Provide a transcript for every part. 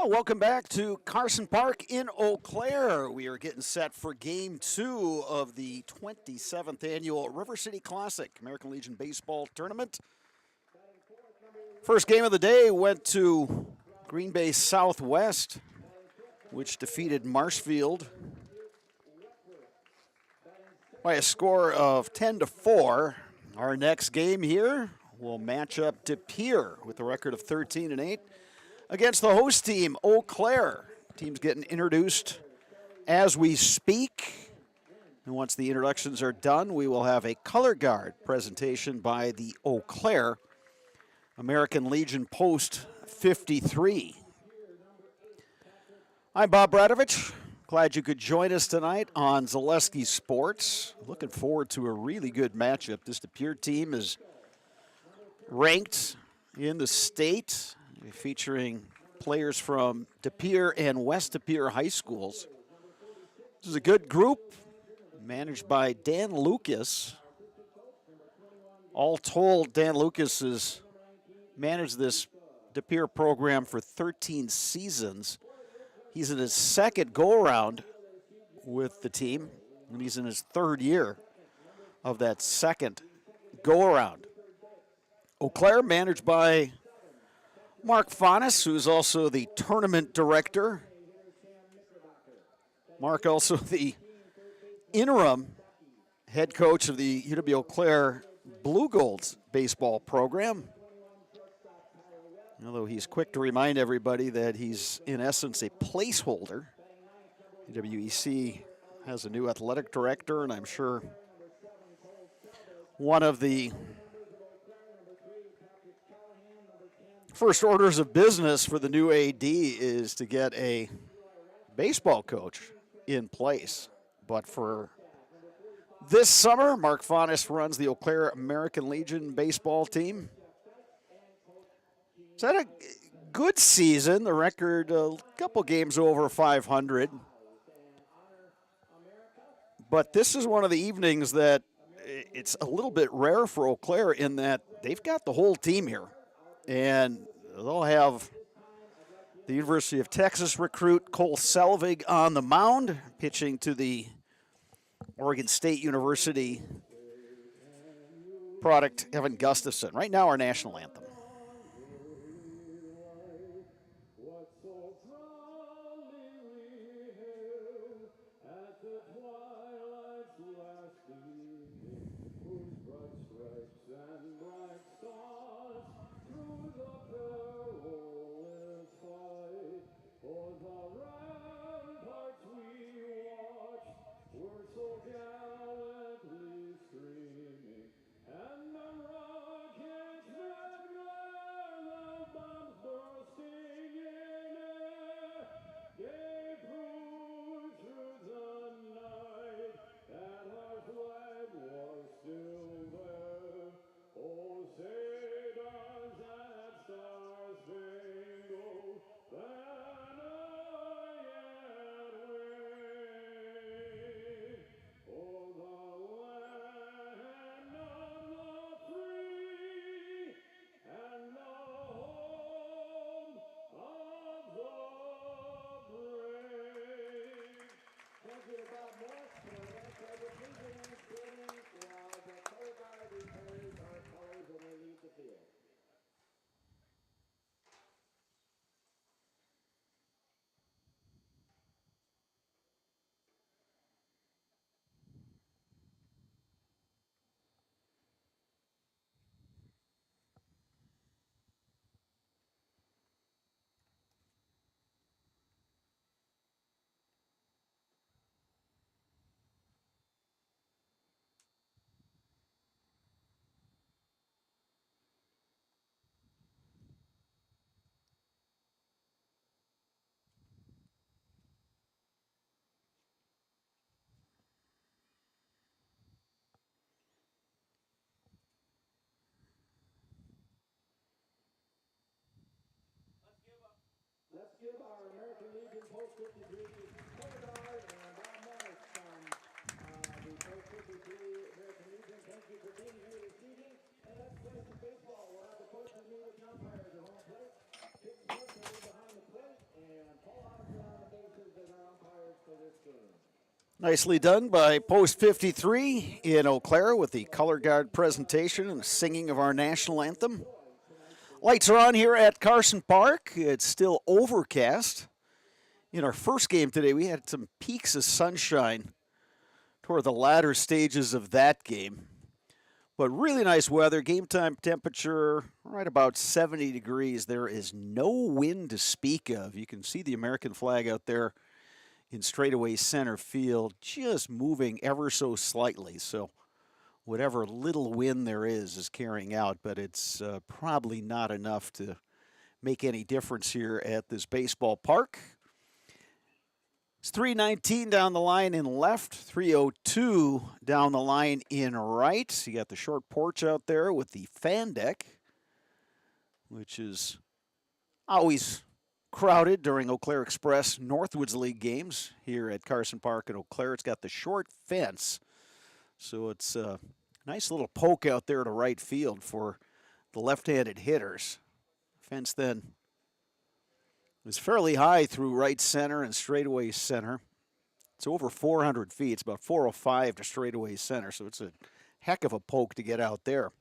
Welcome back to Carson Park in Eau Claire. We are getting set for Game 2 of the 27th Annual River City Classic American Legion Baseball Tournament. First game of the day went to Green Bay Southwest, which defeated Marshfield by a score of 10-4. Our next game here will match up De Pere with a record of 13-8. Against the host team, Eau Claire. Team's getting introduced as we speak. And once the introductions are done, we will have a color guard presentation by the Eau Claire American Legion Post 53. I'm Bob Bradovich. Glad you could join us tonight on Zaleski Sports. Looking forward to a really good matchup. This De Pere team is ranked in the state, featuring players from De Pere and West De Pere high schools. This is a good group managed by Dan Lucas. All told, Dan Lucas has managed this De Pere program for 13 seasons. He's in his second go-around with the team, and he's in his third year of that second go-around. Eau Claire managed by Mark Faunus, who's also the tournament director. Mark also the interim head coach of the UW-Eau Claire Blue Golds baseball program. Although he's quick to remind everybody that he's, in essence, a placeholder. UWEC has a new athletic director, and I'm sure one of the first orders of business for the new AD is to get a baseball coach in place. But for this summer, Mark Faunus runs the Eau Claire American Legion baseball team. It's had a good season. The record, a couple games over 500. But this is one of the evenings that it's a little bit rare for Eau Claire in that they've got the whole team here. And they'll have the University of Texas recruit Cole Selvig on the mound, pitching to the Oregon State University product, Evan Gustafson. Right now, our national anthem. Let's give our American Legion Post 53 color guard and Bob Morris from the Post 53 American Legion. Thank you for being here this evening. And let's play some baseball. We'll have the coaches meet with the umpires at home plate. Pitch Smith will be behind the plate, and Nicely done by Post 53 in Eau Claire with the color guard presentation and singing of our national anthem. Lights are on here at Carson Park. It's still overcast. In our first game today, we had some peaks of sunshine toward the latter stages of that game. But really nice weather. Game time temperature right about 70 degrees. There is no wind to speak of. You can see the American flag out there in straightaway center field, just moving ever so slightly. So whatever little wind there is carrying out, but it's probably not enough to make any difference here at this baseball park. It's 319 down the line in left, 302 down the line in right. You got the short porch out there with the fan deck, which is always crowded during Eau Claire Express Northwoods League games here at Carson Park in Eau Claire. It's got the short fence, so it's a nice little poke out there to right field for the left-handed hitters. Fence then is fairly high through right center and straightaway center. It's over 400 feet. It's about 405 to straightaway center, so it's a heck of a poke to get out there.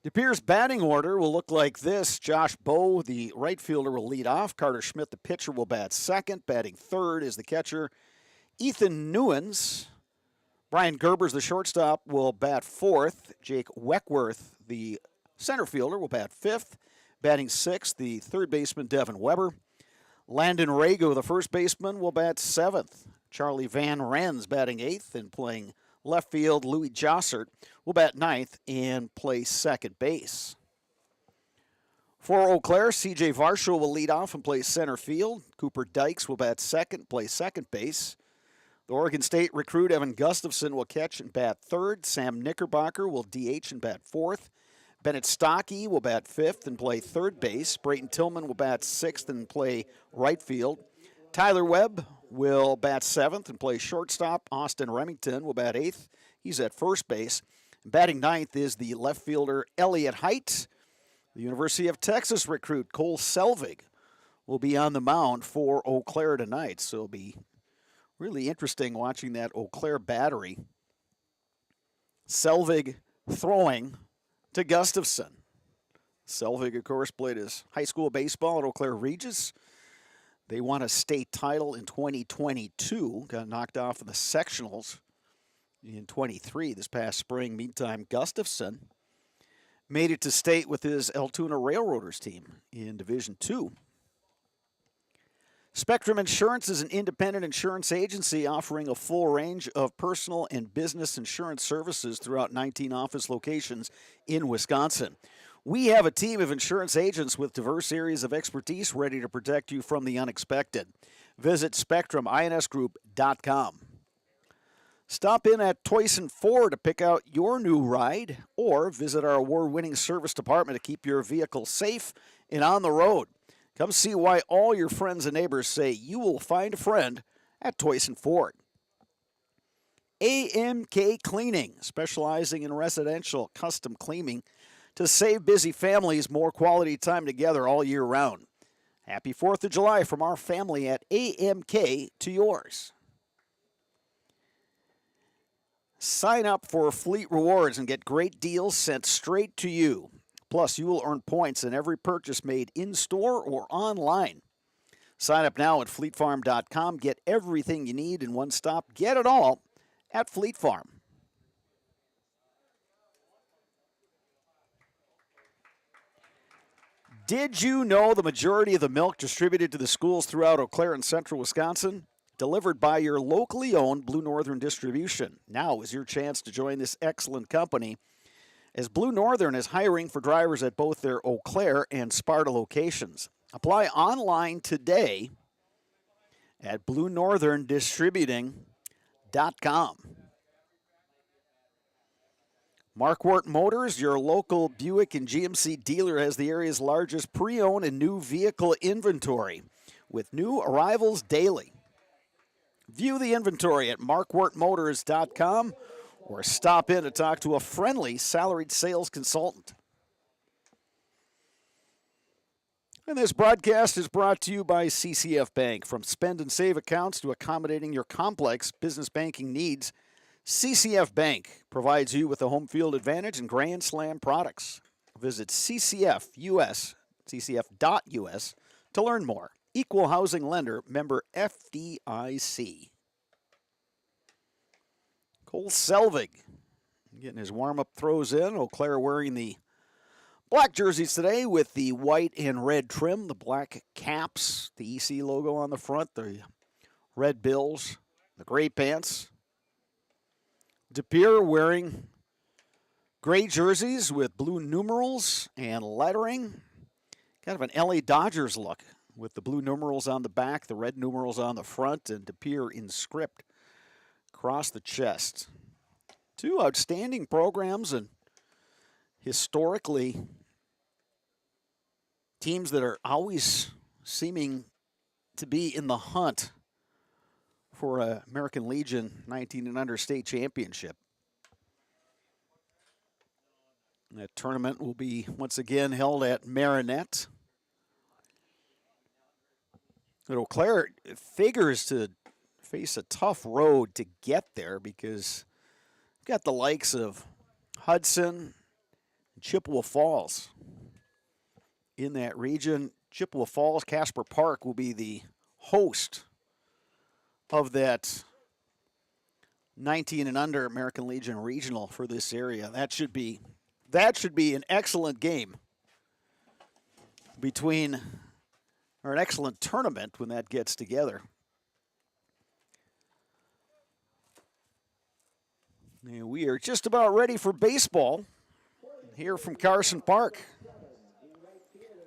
De Pere's batting order will look like this. Josh Bowe, the right fielder, will lead off. Carter Schmidt, the pitcher, will bat second. Batting third is the catcher, Ethan Newens. Brian Gerbers, the shortstop, will bat fourth. Jake Weckworth, the center fielder, will bat fifth. Batting sixth, the third baseman, Devin Weber. Landon Rago, the first baseman, will bat seventh. Charlie Van Renz batting eighth and playing left field. Louis Jossert will bat ninth and play second base. For Eau Claire, C.J. Varsho will lead off and play center field. Cooper Dykes will bat second, play second base. The Oregon State recruit Evan Gustafson will catch and bat third. Sam Knickerbocker will DH and bat fourth. Bennett Stockey will bat fifth and play third base. Brayton Tillman will bat sixth and play right field. Tyler Webb will bat seventh and play shortstop. Austin Remington will bat eighth. He's at first base. Batting ninth is the left fielder Elliott Height. The University of Texas recruit Cole Selvig will be on the mound for Eau Claire tonight. So it'll be really interesting watching that Eau Claire battery. Selvig throwing to Gustafson. Selvig, of course, played his high school baseball at Eau Claire Regis. They won a state title in 2022, got knocked off in the sectionals in 23 this past spring. Meantime, Gustafson made it to state with his Altoona Railroaders team in Division II. Spectrum Insurance is an independent insurance agency offering a full range of personal and business insurance services throughout 19 office locations in Wisconsin. We have a team of insurance agents with diverse areas of expertise ready to protect you from the unexpected. Visit SpectrumInsGroup.com. Stop in at Toyson Ford to pick out your new ride, or visit our award-winning service department to keep your vehicle safe and on the road. Come see why all your friends and neighbors say you will find a friend at Toyson Ford. AMK Cleaning, specializing in residential custom cleaning to save busy families more quality time together all year round. Happy 4th of July from our family at AMK to yours. Sign up for Fleet Rewards and get great deals sent straight to you. Plus, you will earn points in every purchase made in-store or online. Sign up now at fleetfarm.com. Get everything you need in one stop. Get it all at Fleet Farm. Did you know the majority of the milk distributed to the schools throughout Eau Claire and central Wisconsin? Delivered by your locally owned Blue Northern Distribution. Now is your chance to join this excellent company, as Blue Northern is hiring for drivers at both their Eau Claire and Sparta locations. Apply online today at BlueNorthernDistributing.com. Marquardt Motors, your local Buick and GMC dealer, has the area's largest pre-owned and new vehicle inventory with new arrivals daily. View the inventory at marquardtmotors.com or stop in to talk to a friendly salaried sales consultant. And this broadcast is brought to you by CCF Bank. From spend and save accounts to accommodating your complex business banking needs, CCF Bank provides you with a home field advantage and Grand Slam products. Visit ccf.us to learn more. Equal housing lender, member FDIC. Cole Selvig getting his warm-up throws in. Eau Claire wearing the black jerseys today with the white and red trim, the black caps, the EC logo on the front, the red bills, the gray pants. De Pere wearing gray jerseys with blue numerals and lettering. Kind of an LA Dodgers look with the blue numerals on the back, the red numerals on the front, and De Pere in script across the chest. Two outstanding programs, and historically teams that are always seeming to be in the hunt for a American Legion 19 and under state championship. That tournament will be once again held at Marinette. But Eau Claire figures to face a tough road to get there because you've got the likes of Hudson and Chippewa Falls in that region. Chippewa Falls, Casper Park will be the host of that 19 and under American Legion regional for this area. That should be an excellent game or an excellent tournament when that gets together. And we are just about ready for baseball here from Carson Park.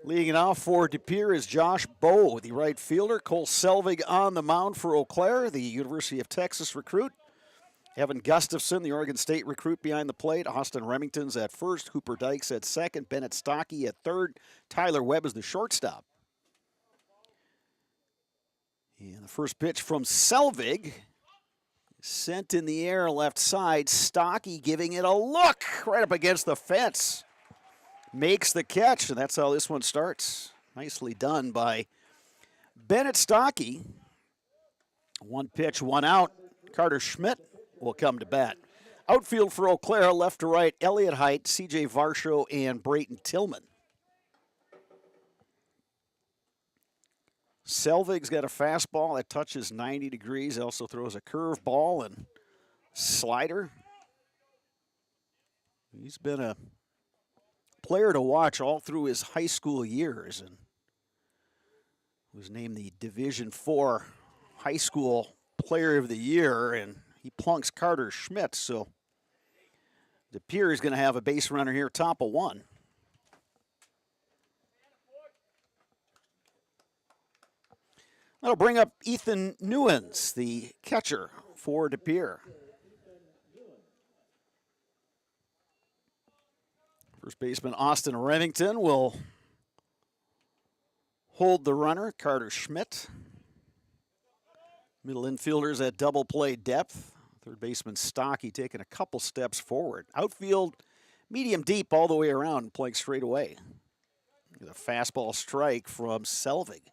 Leading it off for De Pere is Josh Bowe, the right fielder. Cole Selvig on the mound for Eau Claire, the University of Texas recruit. Evan Gustafson, the Oregon State recruit, behind the plate. Austin Remington's at first. Hooper Dykes at second. Bennett Stockey at third. Tyler Webb is the shortstop. And the first pitch from Selvig, sent in the air left side. Stockey giving it a look right up against the fence. Makes the catch, and that's how this one starts. Nicely done by Bennett Stockey. One pitch, one out. Carter Schmidt will come to bat. Outfield for Eau Claire, left to right, Elliott Height, C.J. Varsho, and Brayton Tillman. Selvig's got a fastball that touches 90 degrees. Also throws a curveball and slider. He's been a player to watch all through his high school years and was named the Division IV High School Player of the Year, and he plunks Carter Schmidt, so De Pere is going to have a base runner here, top of one. That'll bring up Ethan Newens, the catcher for De Pere. First baseman Austin Remington will hold the runner, Carter Schmidt. Middle infielders at double play depth. Third baseman Stockey taking a couple steps forward. Outfield, medium deep all the way around, playing straight away. A fastball strike from Selvig.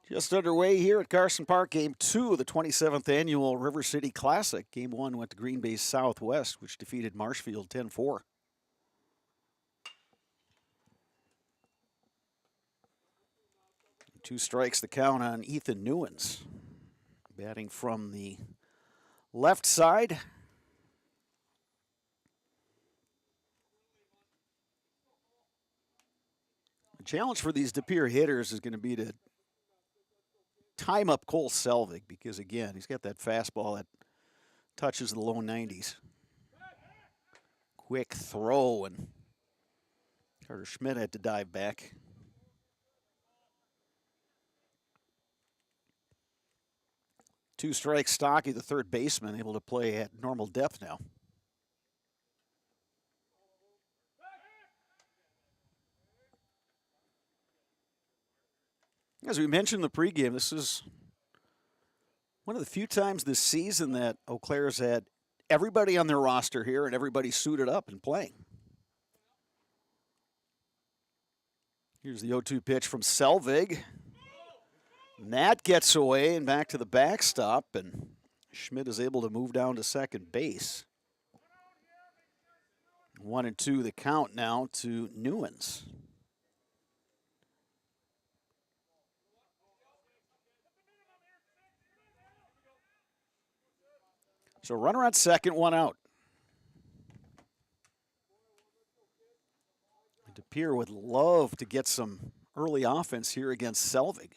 Just underway here at Carson Park, Game 2 of the 27th Annual River City Classic. Game 1 went to Green Bay Southwest, which defeated Marshfield 10-4. Two strikes the count on Ethan Newens. Batting from the left side. The challenge for these De Pere hitters is going to be to time up Cole Selvig because, again, he's got that fastball that touches the low 90s. Quick throw, and Carter Schmidt had to dive back. Two strikes, Stockey, the third baseman, able to play at normal depth now. As we mentioned in the pregame, this is One of the few times this season that Eau Claire's had everybody on their roster here and everybody suited up and playing. Here's the 0-2 pitch from Selvig. And that gets away and back to the backstop, and Schmidt is able to move down to second base. 1-2 the count now to Newens. So runner on second, one out. DePere would love to get some early offense here against Selvig.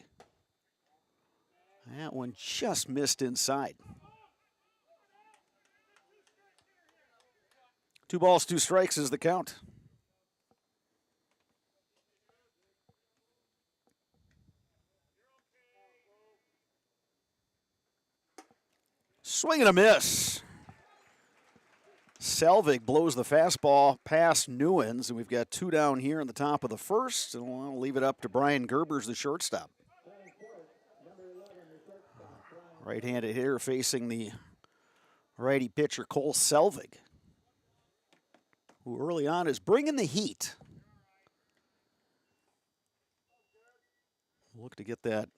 That one just missed inside. 2 balls, 2 strikes is the count. Swing and a miss. Selvig blows the fastball past Newens, and we've got 2 down here in the top of the first, and we'll leave it up to Brian Gerbers, the shortstop. Right-handed hitter facing the righty pitcher Cole Selvig, who early on is bringing the heat. Look to get that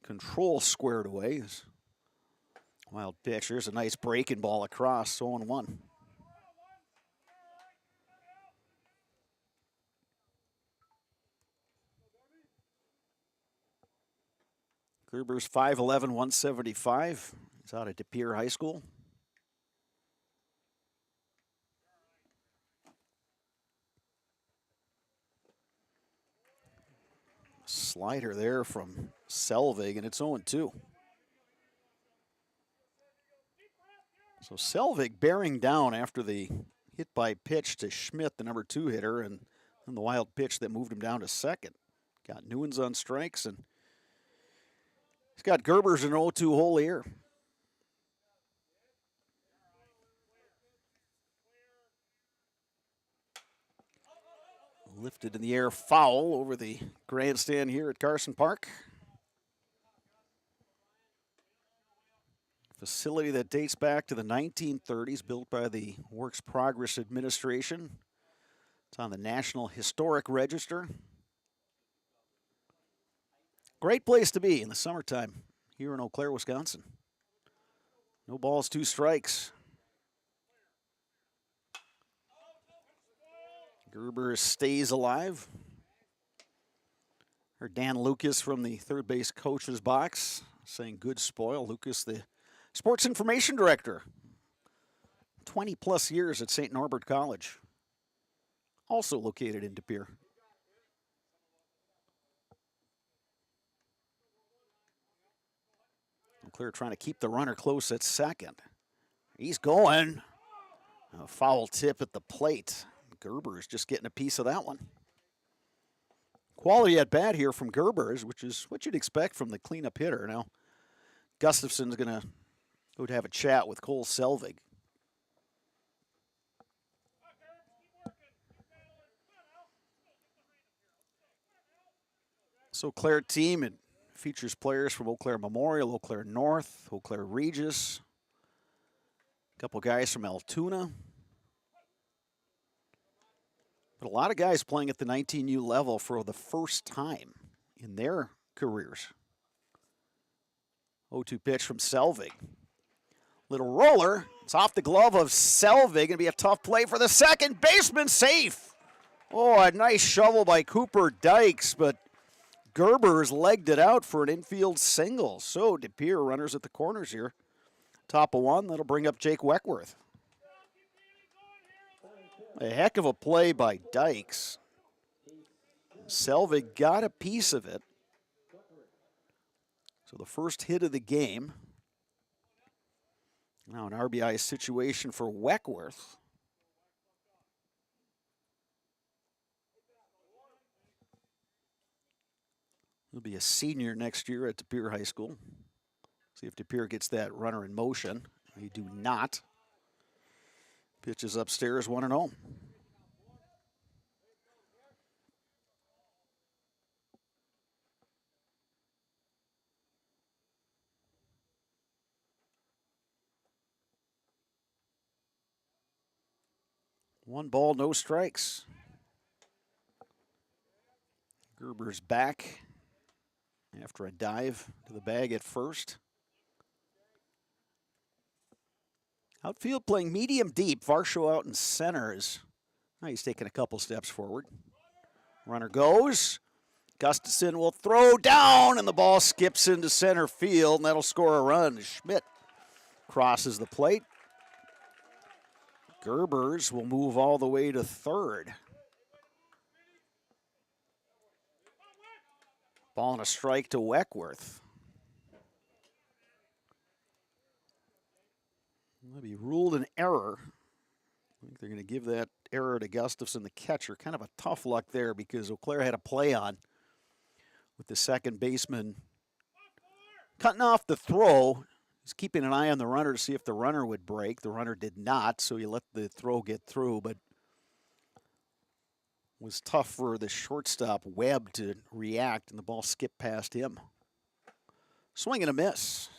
control squared away. Wild pitch. There's a nice breaking ball across, 0-1. Gerber's 5'11", 175. He's out of DePere High School. Slider there from Selvig, and it's 0-2. So Selvig bearing down after the hit by pitch to Schmidt, the number 2 hitter, and then the wild pitch that moved him down to second. Got Newens on strikes, and he's got Gerbers in 0-2 hole here. Lifted in the air, foul over the grandstand here at Carson Park. Facility that dates back to the 1930s, built by the Works Progress Administration. It's on the National Historic Register. Great place to be in the summertime here in Eau Claire, Wisconsin. No balls, 2 strikes. Gerber stays alive. Heard Dan Lucas from the third base coach's box saying good spoil. Lucas, the sports information director. 20-plus years at St. Norbert College. Also located in DePere. Eau Claire trying to keep the runner close at second. He's going. A foul tip at the plate. Gerber is just getting a piece of that one. Quality at bat here from Gerbers, which is what you'd expect from the cleanup hitter. Now, Gustafson's going to go to have a chat with Cole Selvig. So, Eau Claire team, it features players from Eau Claire Memorial, Eau Claire North, Eau Claire Regis, a couple guys from Altoona. But a lot of guys playing at the 19U level for the first time in their careers. 0-2 pitch from Selvig. Little roller. It's off the glove of Selvig. Gonna be a tough play for the second baseman. Safe. Oh, a nice shovel by Cooper Dykes, but Gerber's legged it out for an infield single. So DePere runners at the corners here. Top of 1. That'll bring up Jake Weckworth. A heck of a play by Dykes. Selvig got a piece of it. So the first hit of the game. Now an RBI situation for Weckworth. He'll be a senior next year at DePere High School. See if DePere gets that runner in motion. They do not. Pitches upstairs, 1-0. 1 ball, no strikes. Gerber's back after a dive to the bag at first. Outfield playing medium deep. Varsho out in center is, now he's taking a couple steps forward. Runner goes. Gustafson will throw down, and the ball skips into center field, and that'll score a run. Schmidt crosses the plate. Gerbers will move all the way to third. Ball and a strike to Weckworth. Will be ruled an error. I think they're going to give that error to Gustafson, the catcher. Kind of a tough luck there because Eau Claire had a play on with the second baseman cutting off the throw. He's keeping an eye on the runner to see if the runner would break. The runner did not, so he let the throw get through, but it was tough for the shortstop, Webb, to react, and the ball skipped past him. Swing and a miss.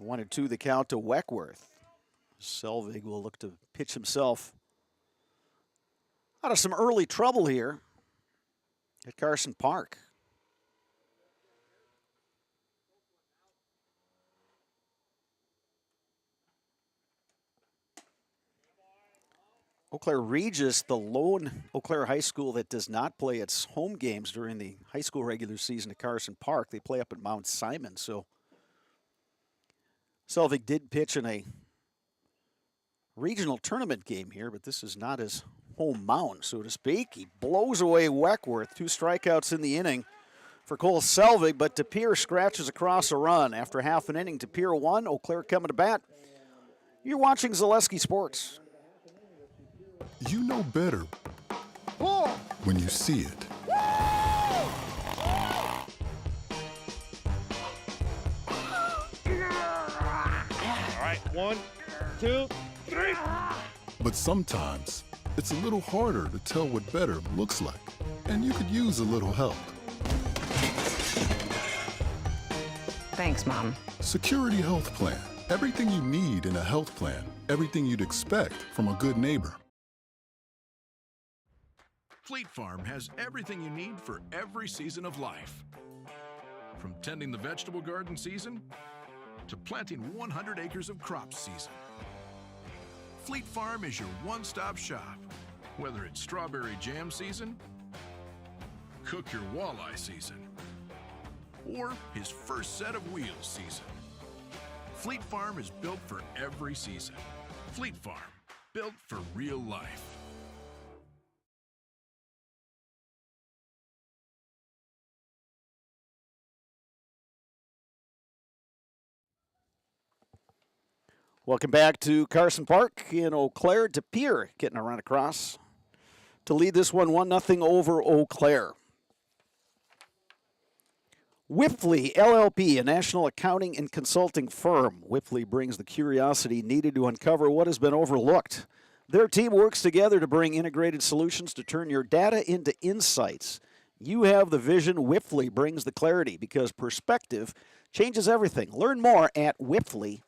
1-2 the count to Weckworth. Selvig will look to pitch himself out of some early trouble here at Carson Park. Eau Claire Regis, the lone Eau Claire high school that does not play its home games during the high school regular season at Carson Park. They play up at Mount Simon, so Selvig did pitch in a regional tournament game here, but this is not his home mound, so to speak. He blows away Weckworth. 2 strikeouts in the inning for Cole Selvig, but Pere scratches across a run. After half an inning, Pere 1, Eau Claire coming to bat. You're watching Zaleski Sports. You know better when you see it. All right, 1, 2, 3. But sometimes it's a little harder to tell what better looks like, and you could use a little help. Thanks, Mom. Security Health Plan. Everything you need in a health plan. Everything you'd expect from a good neighbor. Fleet Farm has everything you need for every season of life. From tending the vegetable garden season to planting 100 acres of crops season. Fleet Farm is your one-stop shop. Whether it's strawberry jam season, cook your walleye season, or his first set of wheels season. Fleet Farm is built for every season. Fleet Farm, built for real life. Welcome back to Carson Park in Eau Claire. Pere getting a run across to lead this one 1-0 over Eau Claire. Wipfli LLP, a national accounting and consulting firm. Wipfli brings the curiosity needed to uncover what has been overlooked. Their team works together to bring integrated solutions to turn your data into insights. You have the vision. Wipfli brings the clarity because perspective changes everything. Learn more at wipfli.com.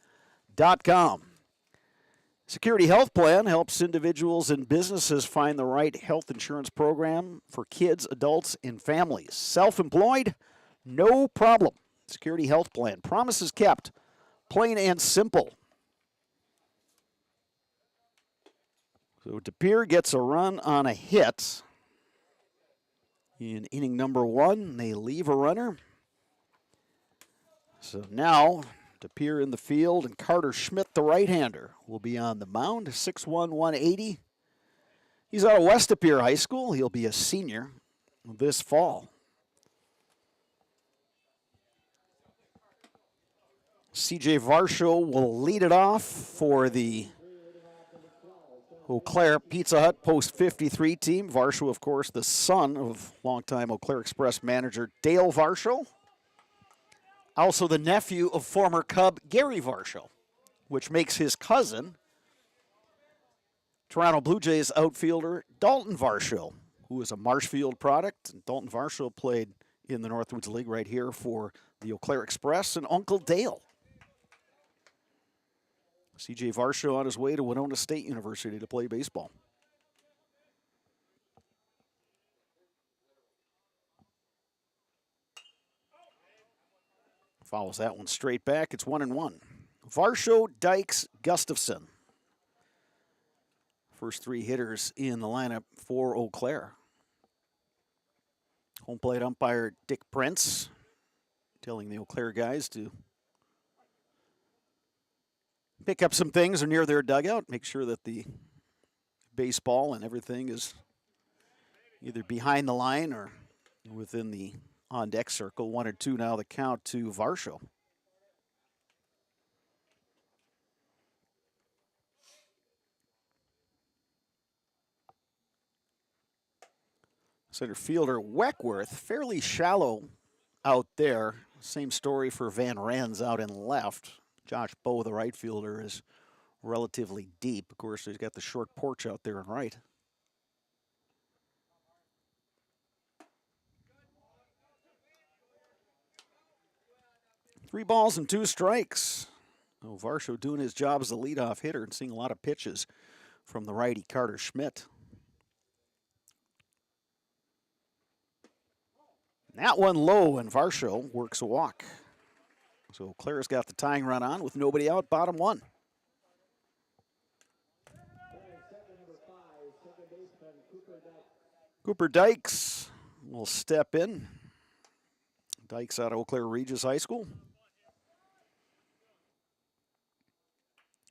Security Health Plan helps individuals and businesses find the right health insurance program for kids, adults, and families. Self-employed? No problem. Security Health Plan. Promises kept. Plain and simple. So Pere gets a run on a hit in inning number 1. They leave a runner. So now Pere in the field, and Carter Schmidt, the right-hander, will be on the mound. 6'1", 180. He's out of West Pere High School. He'll be a senior this fall. CJ Varsho will lead it off for the Eau Claire Pizza Hut Post 53 team. Varsho, of course, the son of longtime Eau Claire Express manager Dale Varsho. Also the nephew of former Cub Gary Varsho, which makes his cousin Toronto Blue Jays outfielder Dalton Varsho, who is a Marshfield product. And Dalton Varsho played in the Northwoods League right here for the Eau Claire Express and Uncle Dale. C.J. Varsho on his way to Winona State University to play baseball. Follows that one straight back. It's 1-1. Varsho, Dykes, Gustafson. First three hitters in the lineup for Eau Claire. Home plate umpire Dick Prince telling the Eau Claire guys to pick up some things near their dugout, make sure that the baseball and everything is either behind the line or within the on-deck circle. 1-2 now the count to Varsho. Center fielder Weckworth, fairly shallow out there. Same story for Van Rens out in left. Josh Bowe, the right fielder, is relatively deep. Of course, he's got the short porch out there in right. Three balls and two strikes. Oh, Varsho doing his job as the leadoff hitter and seeing a lot of pitches from the righty Carter Schmidt. That one low, and Varsho works a walk. So Claire's got the tying run on with nobody out, bottom one. Cooper Dykes will step in. Dykes out of Eau Claire Regis High School.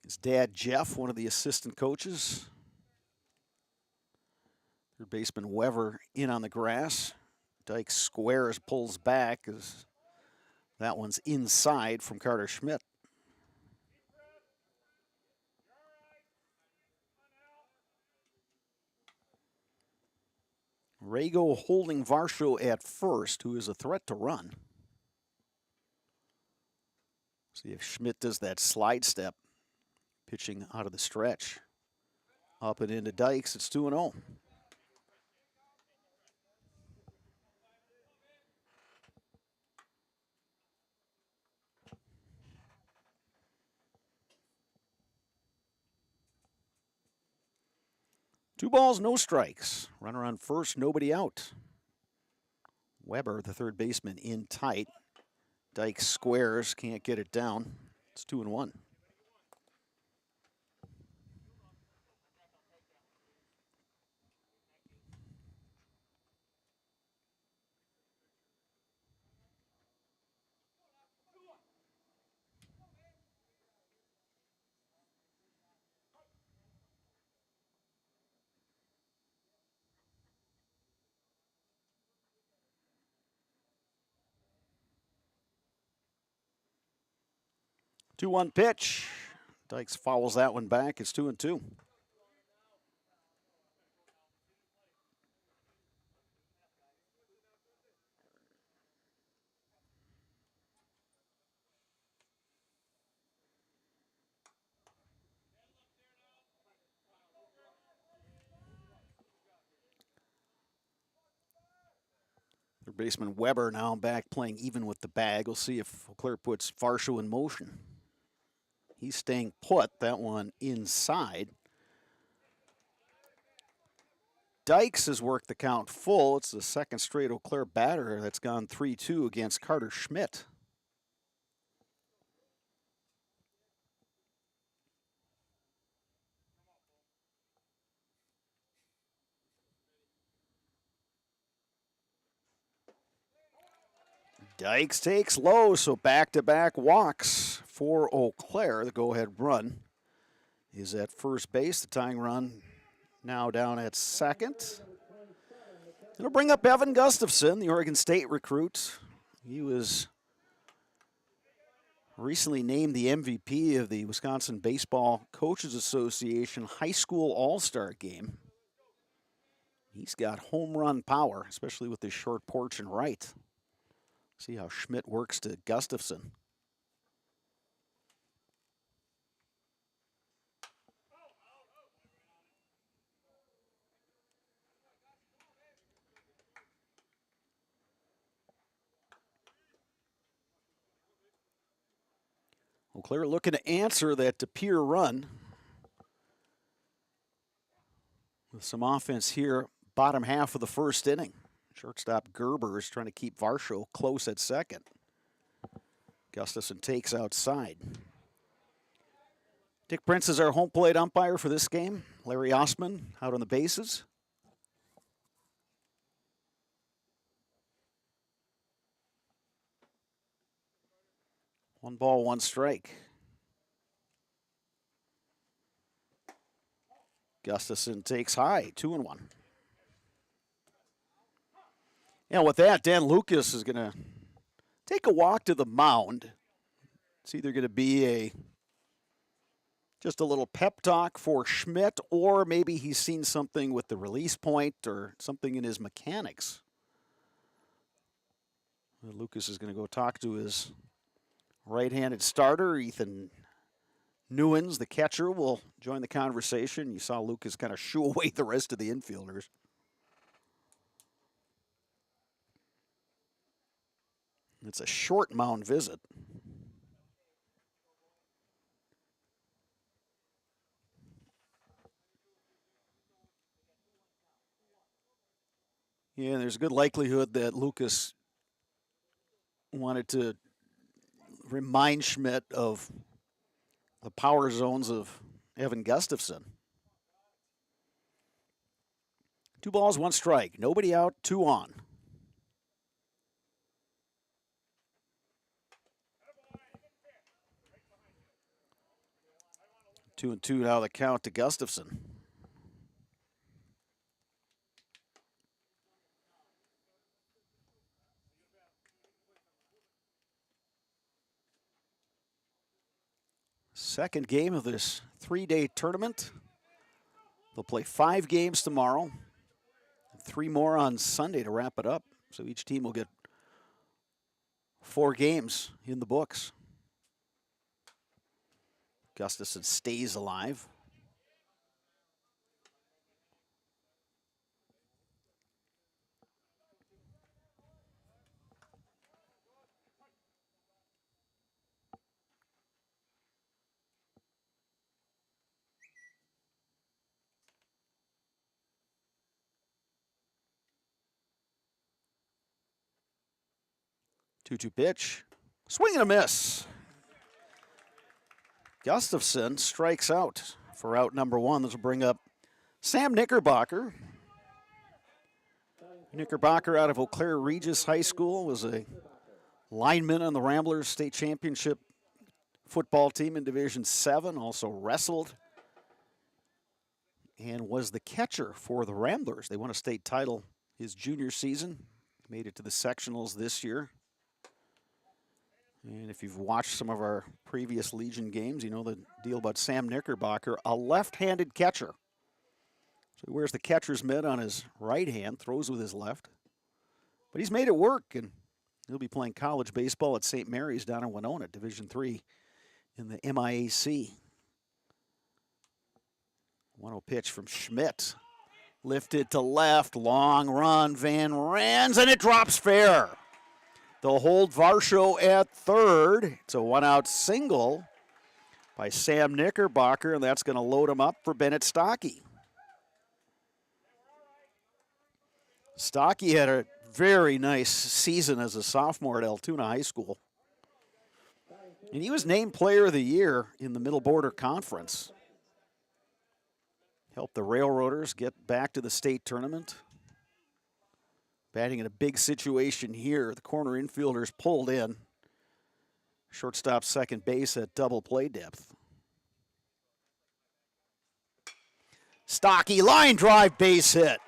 His dad, Jeff, one of the assistant coaches. Third baseman Weber in on the grass. Dykes squares, pulls back as that one's inside from Carter Schmidt. Rago holding Varsho at first, who is a threat to run. See if Schmidt does that slide step, pitching out of the stretch. Up and into Dykes, it's 2-0. Two balls, no strikes. Runner on first, nobody out. Weber, the third baseman, in tight. Dykes squares, can't get it down. It's 2-1. Two-one pitch. Dykes fouls that one back. It's 2-2. Third baseman Weber now back playing even with the bag. We'll see if Eau Claire puts Varsho in motion. He's staying put. That one inside. Dykes has worked the count full. It's the second straight Eau Claire batter that's gone 3-2 against Carter Schmidt. Dykes takes low, so back-to-back walks for Eau Claire. The go-ahead run is at first base. The tying run now down at second. It'll bring up Evan Gustafson, the Oregon State recruit. He was recently named the MVP of the Wisconsin Baseball Coaches Association High School All-Star Game. He's got home run power, especially with his short porch and right. See how Schmidt works to Gustafson. Eau Claire looking to answer that Pere run with some offense here, bottom half of the first inning. Shortstop Gerber is trying to keep Varsho close at second. Gustafson takes outside. Dick Prince is our home plate umpire for this game. Larry Osman out on the bases. One ball, one strike. Gustafson takes high, 2-1. And with that, Dan Lucas is going to take a walk to the mound. It's either going to be just a little pep talk for Schmidt, or maybe he's seen something with the release point or something in his mechanics. Lucas is going to go talk to his right-handed starter, Ethan Newens, the catcher, will join the conversation. You saw Lucas kind of shoo away the rest of the infielders. It's a short mound visit. Yeah, there's a good likelihood that Lucas wanted to remind Schmidt of the power zones of Evan Gustafson. 2 balls, 1 strike. Nobody out, 2 on. Two and 2 now the count to Gustafson. Second game of this 3-day tournament. They'll play 5 games tomorrow, 3 more on Sunday to wrap it up. So each team will get 4 games in the books. Gustafson stays alive. Two-two pitch. Swing and a miss. Gustafson strikes out for out number 1. This will bring up Sam Knickerbocker. Knickerbocker out of Eau Claire Regis High School was a lineman on the Ramblers State Championship football team in Division 7. Also wrestled and was the catcher for the Ramblers. They won a state title his junior season. Made it to the sectionals this year. And if you've watched some of our previous Legion games, you know the deal about Sam Knickerbocker, a left-handed catcher. So he wears the catcher's mitt on his right hand, throws with his left. But he's made it work, and he'll be playing college baseball at St. Mary's down in Winona, Division III in the MIAC. 1-0 pitch from Schmidt. Lifted to left, long run, Van Rans, and it drops fair. They'll hold Varsho at third. It's a 1-out single by Sam Knickerbocker, and that's going to load him up for Bennett Stocky. Stocky had a very nice season as a sophomore at Altoona High School. And he was named Player of the Year in the Middle Border Conference. Helped the Railroaders get back to the state tournament. Batting in a big situation here. The corner infielders pulled in. Shortstop second base at double play depth. Stocky line drive base hit.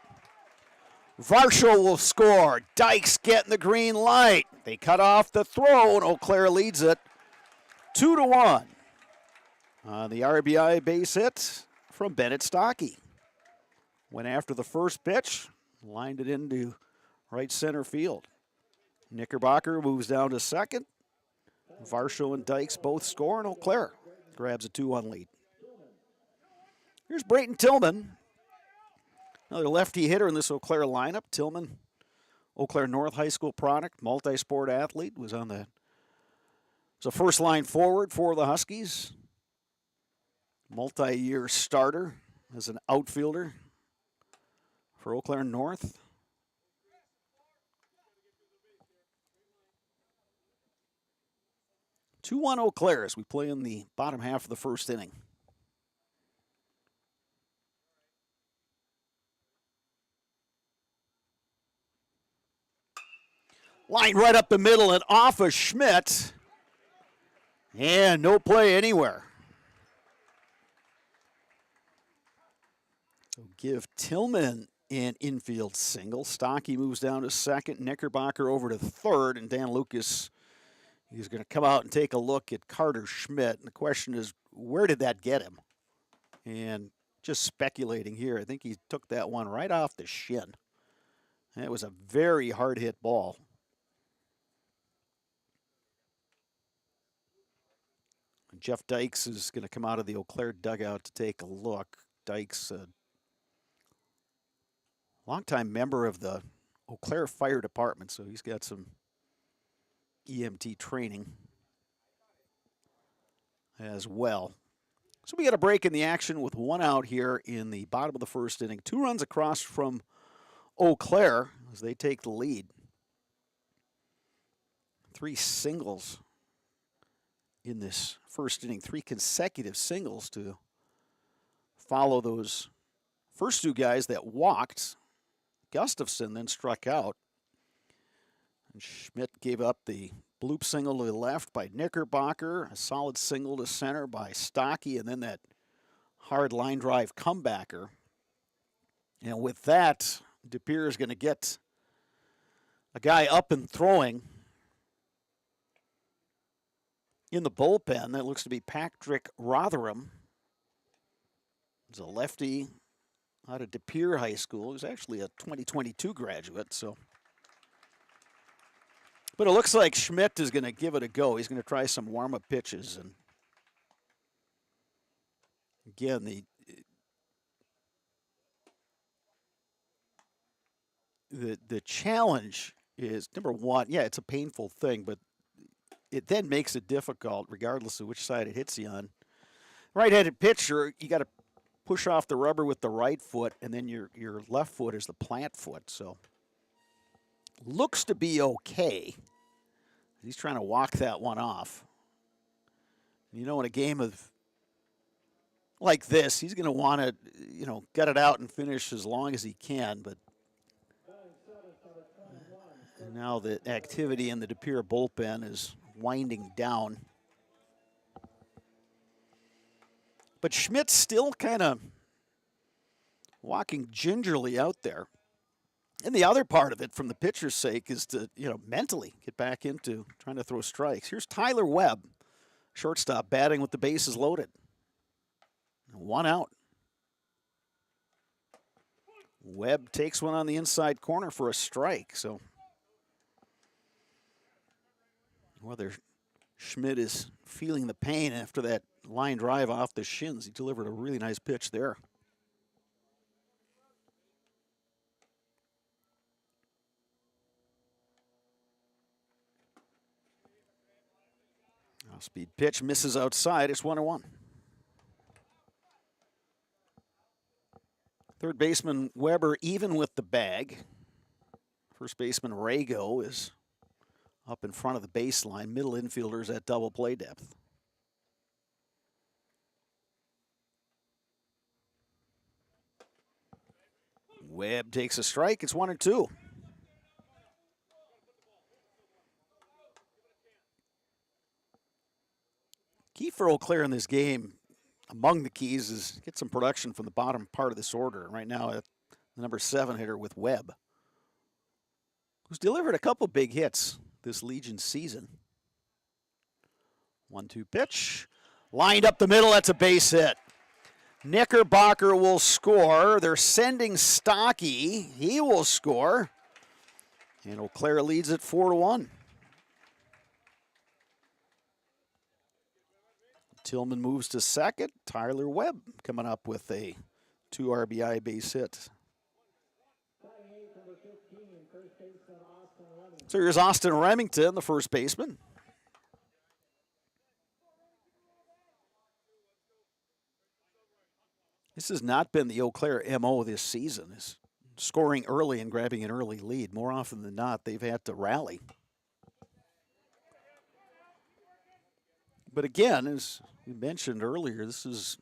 Varsho will score. Dykes getting the green light. They cut off the throw, and Eau Claire leads it 2-1. The RBI base hit from Bennett Stocky. Went after the first pitch, lined it into right center field. Knickerbocker moves down to second. Varsho and Dykes both score, and Eau Claire grabs a 2-1 lead. Here's Brayton Tillman, another lefty hitter in this Eau Claire lineup. Tillman, Eau Claire North High School product, multi-sport athlete, was on the So first line forward for the Huskies. Multi-year starter as an outfielder for Eau Claire North. Two-one Eau Claire as we play in the bottom half of the first inning. Line right up the middle and off of Schmidt. And no play anywhere. So give Tillman an infield single. Stocky moves down to second. Knickerbocker over to third. And Dan Lucas, he's going to come out and take a look at Carter Schmidt. And the question is, where did that get him? And just speculating here, I think he took that one right off the shin. That was a very hard hit ball. Jeff Dykes is going to come out of the Eau Claire dugout to take a look. Dykes, a longtime member of the Eau Claire Fire Department, so he's got some EMT training as well. So we got a break in the action with one out here in the bottom of the first inning. 2 runs across from Eau Claire as they take the lead. 3 singles in this first inning, 3 consecutive singles to follow those first 2 guys that walked. Gustafson then struck out. And Schmidt gave up the bloop single to the left by Knickerbocker, a solid single to center by Stocky, and then that hard line drive comebacker. And with that, DePere is going to get a guy up and throwing in the bullpen. That looks to be Patrick Rotherham. He's a lefty out of DePere High School. He's actually a 2022 graduate, so. But it looks like Schmidt is going to give it a go. He's going to try some warm-up pitches. And again, the challenge is, number one, yeah, it's a painful thing, but it then makes it difficult regardless of which side it hits you on. Right-handed pitcher, you got to push off the rubber with the right foot, and then your left foot is the plant foot. So looks to be okay. He's trying to walk that one off. You know, in a game of like this, he's going to want to, gut it out and finish as long as he can. But now the activity in the DePere bullpen is winding down. But Schmidt's still kind of walking gingerly out there. And the other part of it, from the pitcher's sake, is to, mentally get back into trying to throw strikes. Here's Tyler Webb, shortstop, batting with the bases loaded. 1 out. Webb takes one on the inside corner for a strike. So whether Schmidt is feeling the pain after that line drive off the shins, he delivered a really nice pitch there. Speed pitch misses outside. It's 1-1. Third baseman Weber even with the bag. First baseman Rago is up in front of the baseline. Middle infielders at double play depth. Webb takes a strike. It's 1-2. Key for Eau Claire in this game, among the keys, is get some production from the bottom part of this order. Right now, the number 7 hitter with Webb, who's delivered a couple big hits this Legion season. 1-2 pitch. Lined up the middle, that's a base hit. Knickerbocker will score. They're sending Stocky. He will score. And Eau Claire leads it 4-1. Tillman moves to second. Tyler Webb coming up with a 2 RBI base hit. So here's Austin Remington, the first baseman. This has not been the Eau Claire MO this season, is scoring early and grabbing an early lead. More often than not, they've had to rally. But again, as we mentioned earlier, this is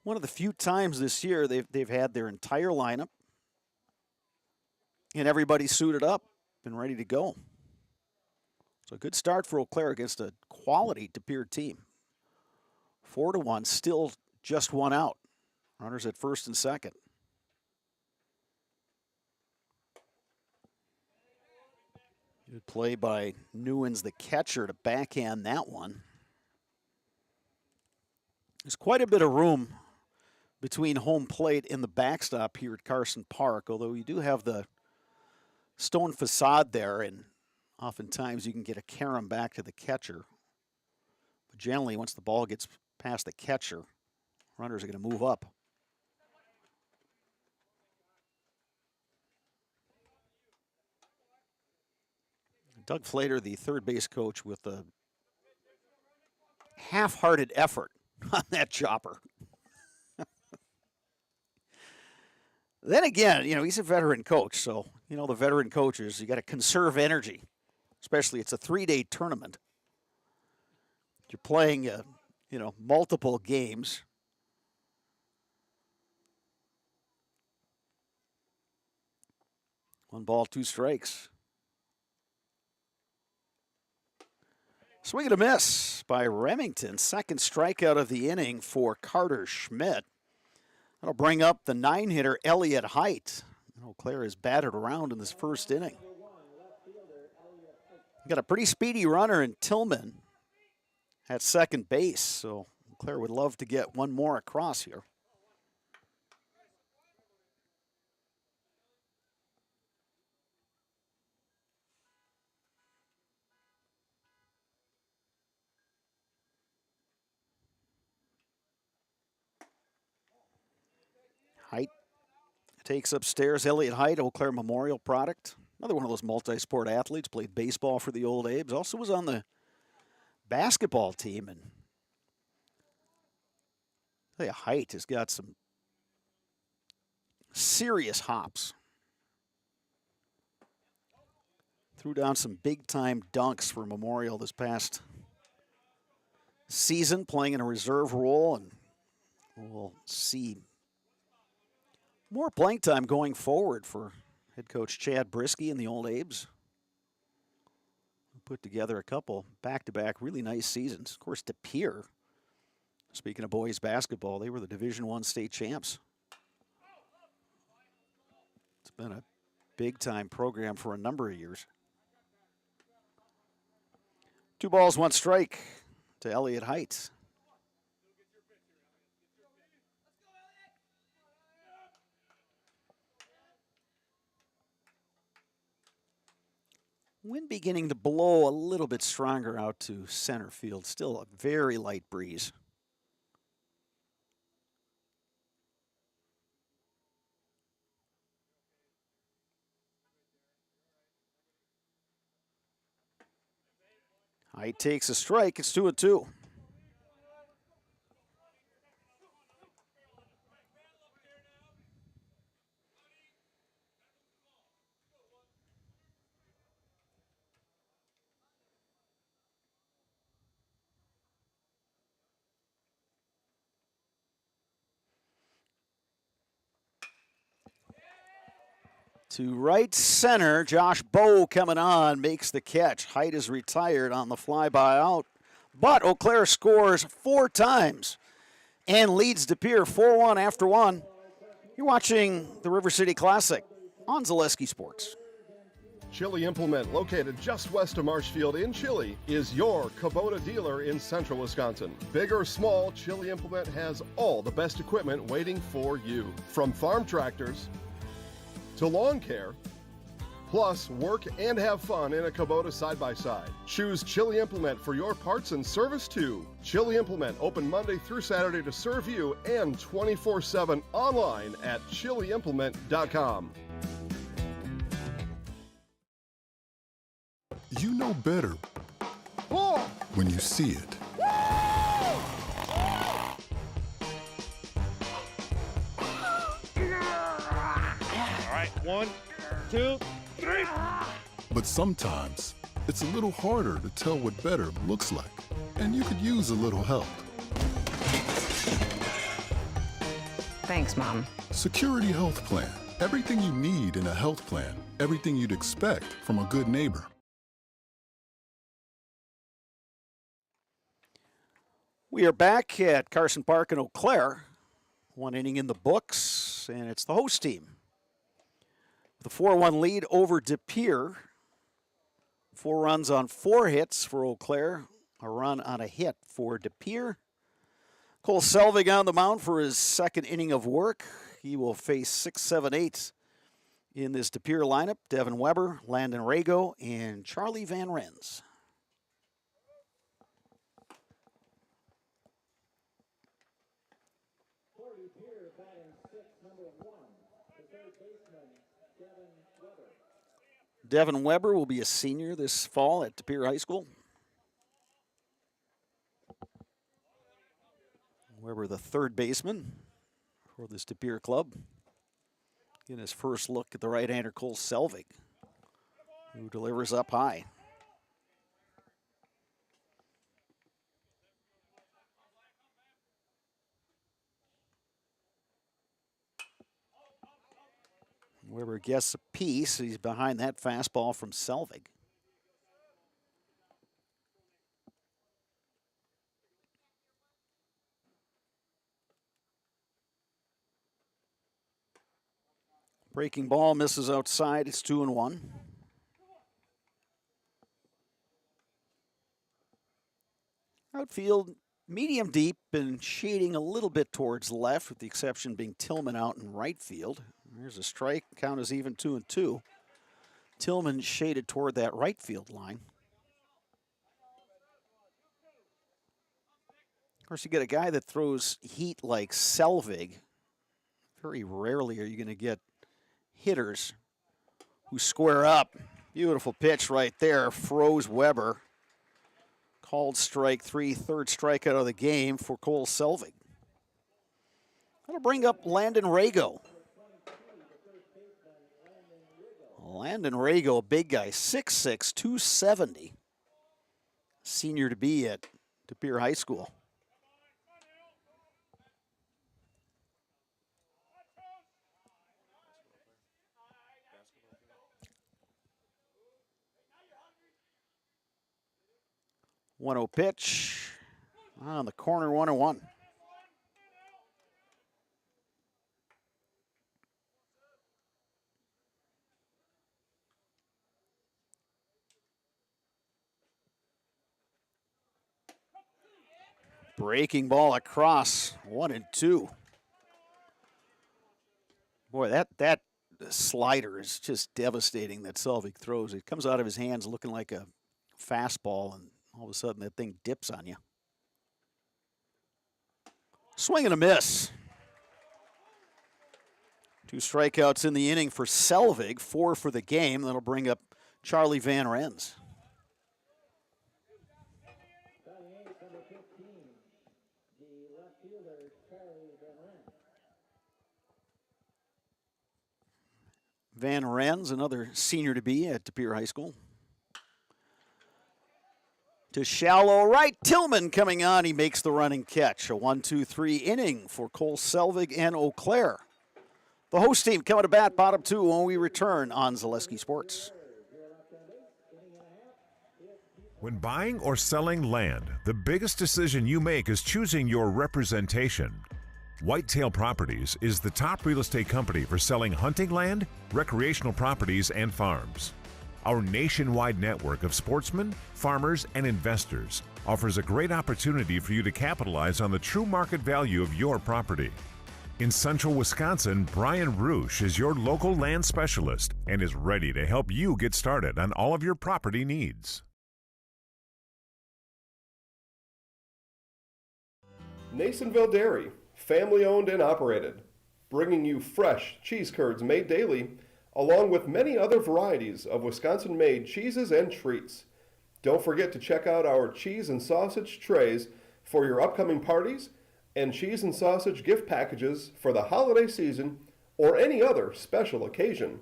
one of the few times this year they've had their entire lineup and everybody suited up and ready to go. So a good start for Eau Claire against a quality De Pere team. 4-1, still just one out. Runners at first and second. Good play by Newens, the catcher, to backhand that one. There's quite a bit of room between home plate and the backstop here at Carson Park, although you do have the stone facade there, and oftentimes you can get a carom back to the catcher. But generally, once the ball gets past the catcher, runners are going to move up. Doug Flater, the third base coach, with a half-hearted effort on that chopper. Then again, he's a veteran coach, so, the veteran coaches, you got to conserve energy, especially it's a 3-day tournament. You're playing, multiple games. One ball, 2 strikes. Swing and a miss by Remington. Second strikeout of the inning for Carter Schmidt. That'll bring up the 9-hitter Elliott Height. Eau Claire has batted around in this first inning. Got a pretty speedy runner in Tillman at second base, so Eau Claire would love to get one more across here. Height takes upstairs. Elliott Height, Eau Claire Memorial product. Another one of those multi-sport athletes. Played baseball for the Old Abes. Also was on the basketball team. And Height has got some serious hops. Threw down some big-time dunks for Memorial this past season, playing in a reserve role. And we'll see more playing time going forward for head coach Chad Brisky and the Old Abes. Put together a couple back-to-back really nice seasons. Of course, De Pere, speaking of boys basketball, they were the Division I state champs. It's been a big-time program for a number of years. 2 balls, 1 strike to Elliott Height. Wind beginning to blow a little bit stronger out to center field. Still a very light breeze. Height takes a strike. It's 2-2. To right center, Josh Bowe coming on, makes the catch. Height is retired on the fly-by out. But Eau Claire scores 4 times and leads De Pere 4-1 after 1. You're watching the River City Classic on Zaleski Sports. Chili Implement, located just west of Marshfield in Chili, is your Kubota dealer in central Wisconsin. Big or small, Chili Implement has all the best equipment waiting for you. From farm tractors to lawn care, plus work and have fun in a Kubota side-by-side. Choose Chili Implement for your parts and service too. Chili Implement, open Monday through Saturday to serve you and 24/7 online at chiliimplement.com. You know better when you see it. 1, 2, 3. But sometimes it's a little harder to tell what better looks like, and you could use a little help. Thanks, Mom. Security Health Plan. Everything you need in a health plan. Everything you'd expect from a good neighbor. We are back at Carson Park in Eau Claire. One inning in the books, and it's the host team. With a 4-1 lead over De Pere. 4 runs on 4 hits for Eau Claire. A run on a hit for De Pere. Cole Selvig on the mound for his second inning of work. He will face 6, 7, 8 in this De Pere lineup. Devin Weber, Landon Rago, and Charlie Van Rens. Devin Weber will be a senior this fall at De Pere High School. Weber, the third baseman for this De Pere club. Getting his first look at the right-hander Cole Selvig, who delivers up high. Weber gets a piece. He's behind that fastball from Selvig. Breaking ball misses outside. It's 2-1. Outfield, medium deep and shading a little bit towards left, with the exception being Tillman out in right field. There's a strike. Count is even 2-2. Tillman shaded toward that right field line. Of course, you get a guy that throws heat like Selvig. Very rarely are you going to get hitters who square up. Beautiful pitch right there. Froze Weber. Called strike 3, third strikeout of the game for Cole Selvig. That'll bring up Landon Rago. Landon Rago, a big guy, 6'6", 270. Senior to be at De Pere High School. One-0 pitch on the corner, 1-1. Breaking ball across, 1-2. Boy, that slider is just devastating that Selvig throws. It comes out of his hands looking like a fastball, and all of a sudden that thing dips on you. Swing and a miss. 2 strikeouts in the inning for Selvig, 4 for the game. That'll bring up Charlie Van Rens. Van Rens, another senior to be at De Pere High School. To shallow right, Tillman coming on. He makes the running catch. A 1-2-3 inning for Cole Selvig and Eau Claire. The host team coming to bat, bottom 2 when we return on Zaleski Sports. When buying or selling land, the biggest decision you make is choosing your representation. Whitetail Properties is the top real estate company for selling hunting land, recreational properties, and farms. Our nationwide network of sportsmen, farmers, and investors offers a great opportunity for you to capitalize on the true market value of your property. In central Wisconsin, Brian Roosh is your local land specialist and is ready to help you get started on all of your property needs. Nasonville Dairy, family owned and operated, bringing you fresh cheese curds made daily, along with many other varieties of Wisconsin-made cheeses and treats. Don't forget to check out our cheese and sausage trays for your upcoming parties and cheese and sausage gift packages for the holiday season or any other special occasion.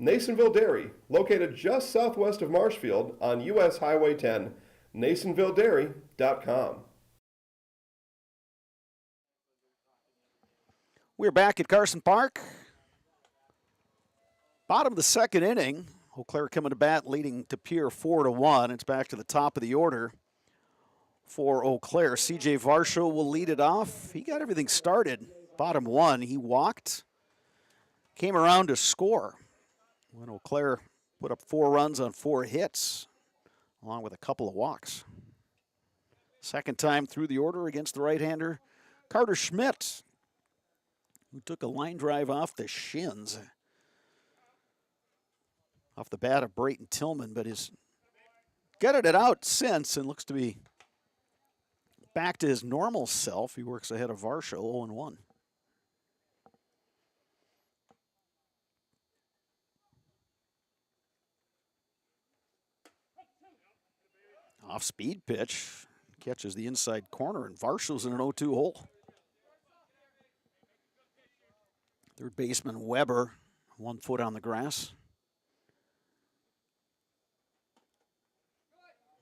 Nasonville Dairy, located just southwest of Marshfield on US Highway 10, NasonvilleDairy.com. We're back at Carson Park. Bottom of the second inning. Eau Claire coming to bat, leading to Pere 4-1. It's back to the top of the order for Eau Claire. C.J. Varsho will lead it off. He got everything started. Bottom one, he walked, came around to score. When Eau Claire put up 4 runs on 4 hits, along with a couple of walks. Second time through the order against the right-hander, Carter Schmidt, who took a line drive off the shins, off the bat of Brayton Tillman, but has gutted it out since and looks to be back to his normal self. He works ahead of Varsho, 0-1. Off-speed pitch, catches the inside corner, and Varsho's in an 0-2 hole. Third baseman Weber, 1 foot on the grass.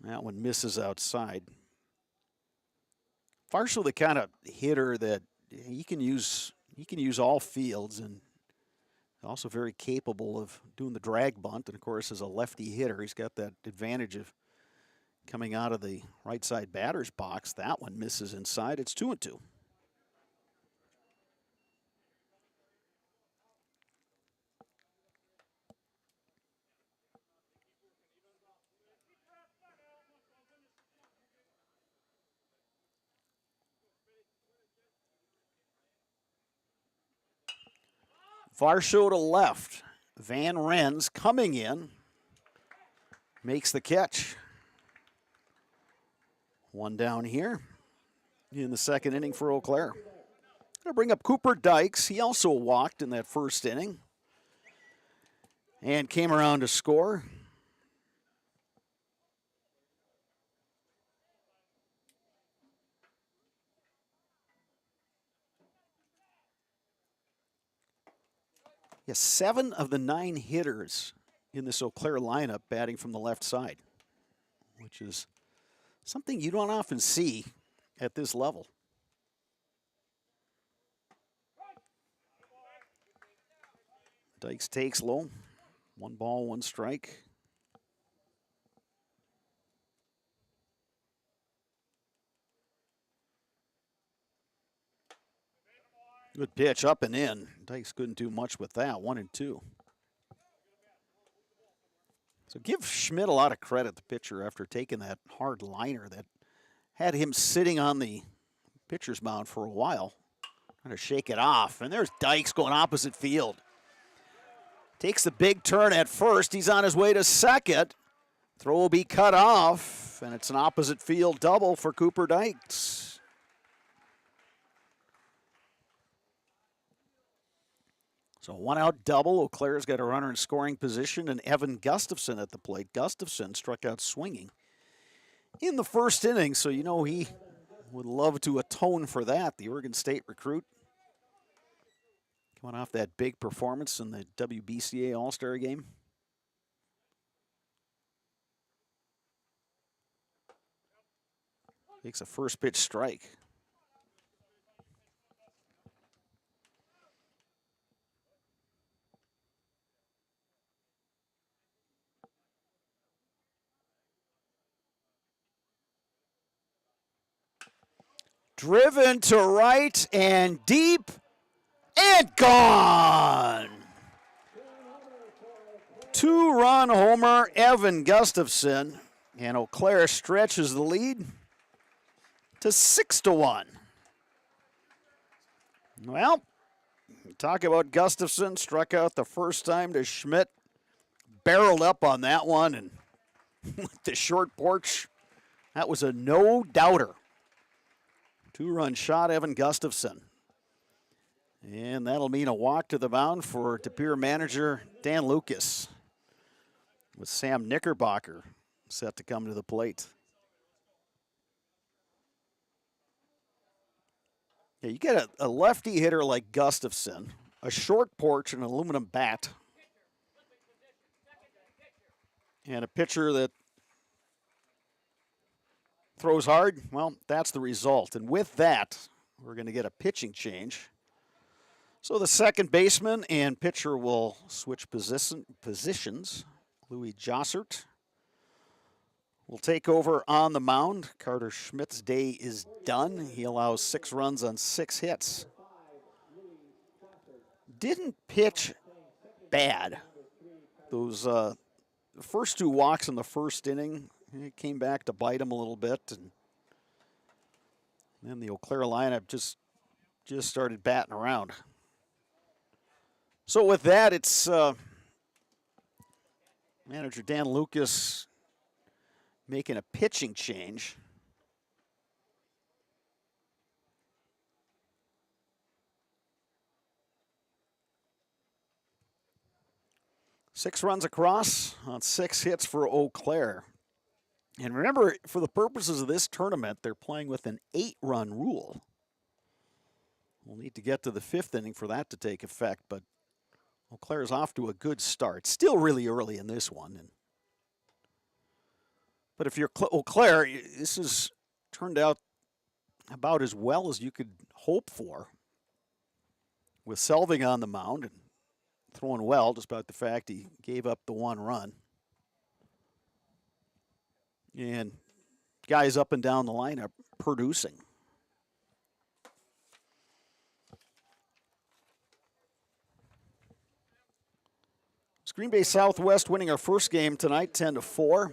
That one misses outside. Varsho, the kind of hitter that he can use all fields, and also very capable of doing the drag bunt. And of course, as a lefty hitter, he's got that advantage of coming out of the right side batter's box. That one misses inside. It's 2-2. Varsho to left. Van Rens coming in. Makes the catch. One down here in the second inning for Eau Claire. Going to bring up Cooper Dykes. He also walked in that first inning and came around to score. Yes, 7 of the 9 hitters in this Eau Claire lineup batting from the left side, which is something you don't often see at this level. Dykes takes low. 1 ball, 1 strike. Good pitch up and in. Dykes couldn't do much with that. 1-2. So give Schmidt a lot of credit, the pitcher, after taking that hard liner that had him sitting on the pitcher's mound for a while, trying to shake it off. And there's Dykes going opposite field. Takes the big turn at first. He's on his way to second. Throw will be cut off, and it's an opposite field double for Cooper Dykes. So 1-out double. Eau Claire's got a runner in scoring position, and Evan Gustafson at the plate. Gustafson struck out swinging in the first inning, so you know he would love to atone for that. The Oregon State recruit coming off that big performance in the WBCA All-Star game. Takes a first pitch strike. Driven to right and deep and gone. 2-run homer, Evan Gustafson, and Eau Claire stretches the lead to 6-1. Well, talk about Gustafson, struck out the first time to Schmidt, barreled up on that one, and with the short porch, that was a no-doubter. 2-run shot, Evan Gustafson. And that'll mean a walk to the mound for De Pere manager Dan Lucas, with Sam Knickerbocker set to come to the plate. Yeah, you get a lefty hitter like Gustafson, a short porch and an aluminum bat. And a pitcher that throws hard, well, that's the result. And with that, we're going to get a pitching change. So the second baseman and pitcher will switch positions. Louis Jossert will take over on the mound. Carter Schmidt's day is done. He allows 6 runs on 6 hits. Didn't pitch bad. Those first 2 walks in the first inning, it came back to bite him a little bit. And then the Eau Claire lineup just started batting around. So with that, it's manager Dan Lucas making a pitching change. Six runs across on 6 hits for Eau Claire. And remember, for the purposes of this tournament, they're playing with an 8-run rule. We'll need to get to the 5th inning for that to take effect, but Eau Claire is off to a good start. Still really early in this one. But if you're Eau Claire, this has turned out about as well as you could hope for. With Selvig on the mound and throwing well, despite the fact he gave up the 1 run. And guys up and down the lineup producing. It's Green Bay Southwest winning our first game tonight, 10-4.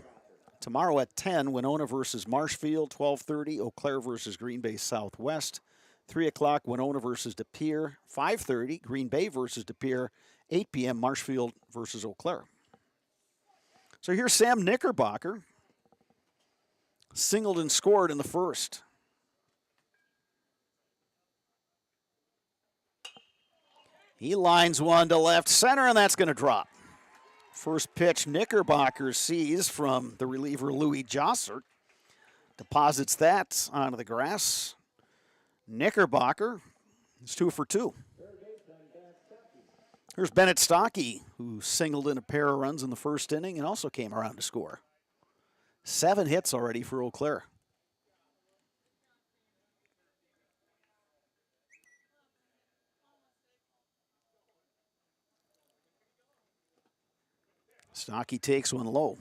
Tomorrow at 10, Winona versus Marshfield, 12:30, Eau Claire versus Green Bay Southwest. 3 o'clock, Winona versus De Pere. 5:30, Green Bay versus De Pere. 8 p.m., Marshfield versus Eau Claire. So here's Sam Knickerbocker. Singled and scored in the first. He lines one to left center, and that's going to drop. First pitch Knickerbocker sees from the reliever Louis Jossert. Deposits that onto the grass. Knickerbocker is 2 for 2. Here's Bennett Stocky, who singled in a pair of runs in the first inning and also came around to score. 7 hits already for Eau Claire. Stocky takes one low.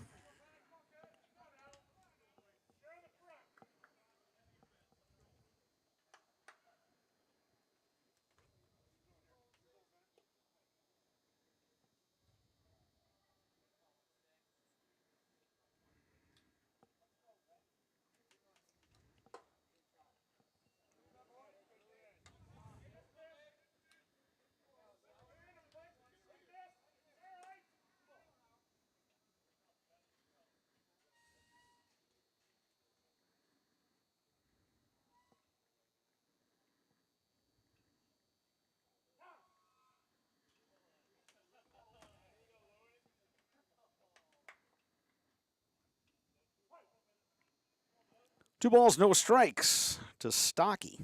Two balls, no strikes to Stocky.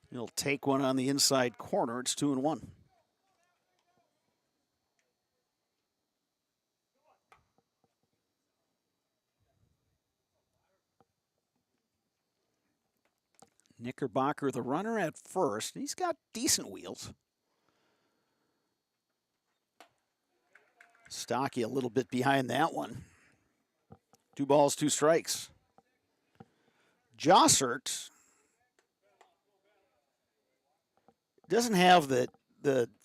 He'll take one on the inside corner. It's 2-1. Knickerbocker, the runner at first. He's got decent wheels. Stocky a little bit behind that one. 2 balls, 2 strikes. Jossert doesn't have the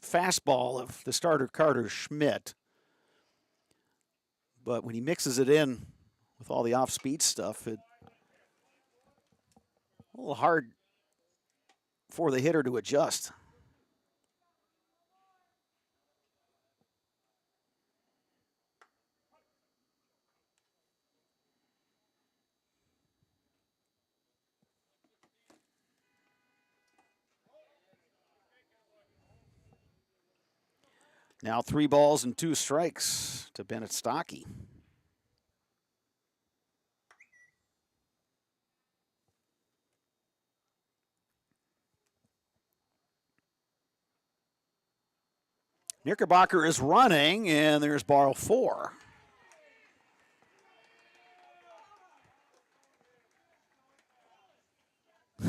fastball of the starter Carter Schmidt, but when he mixes it in with all the off-speed stuff, it's a little hard for the hitter to adjust. Now 3 balls and 2 strikes to Bennett Stocky. Knickerbocker is running, and there's ball 4.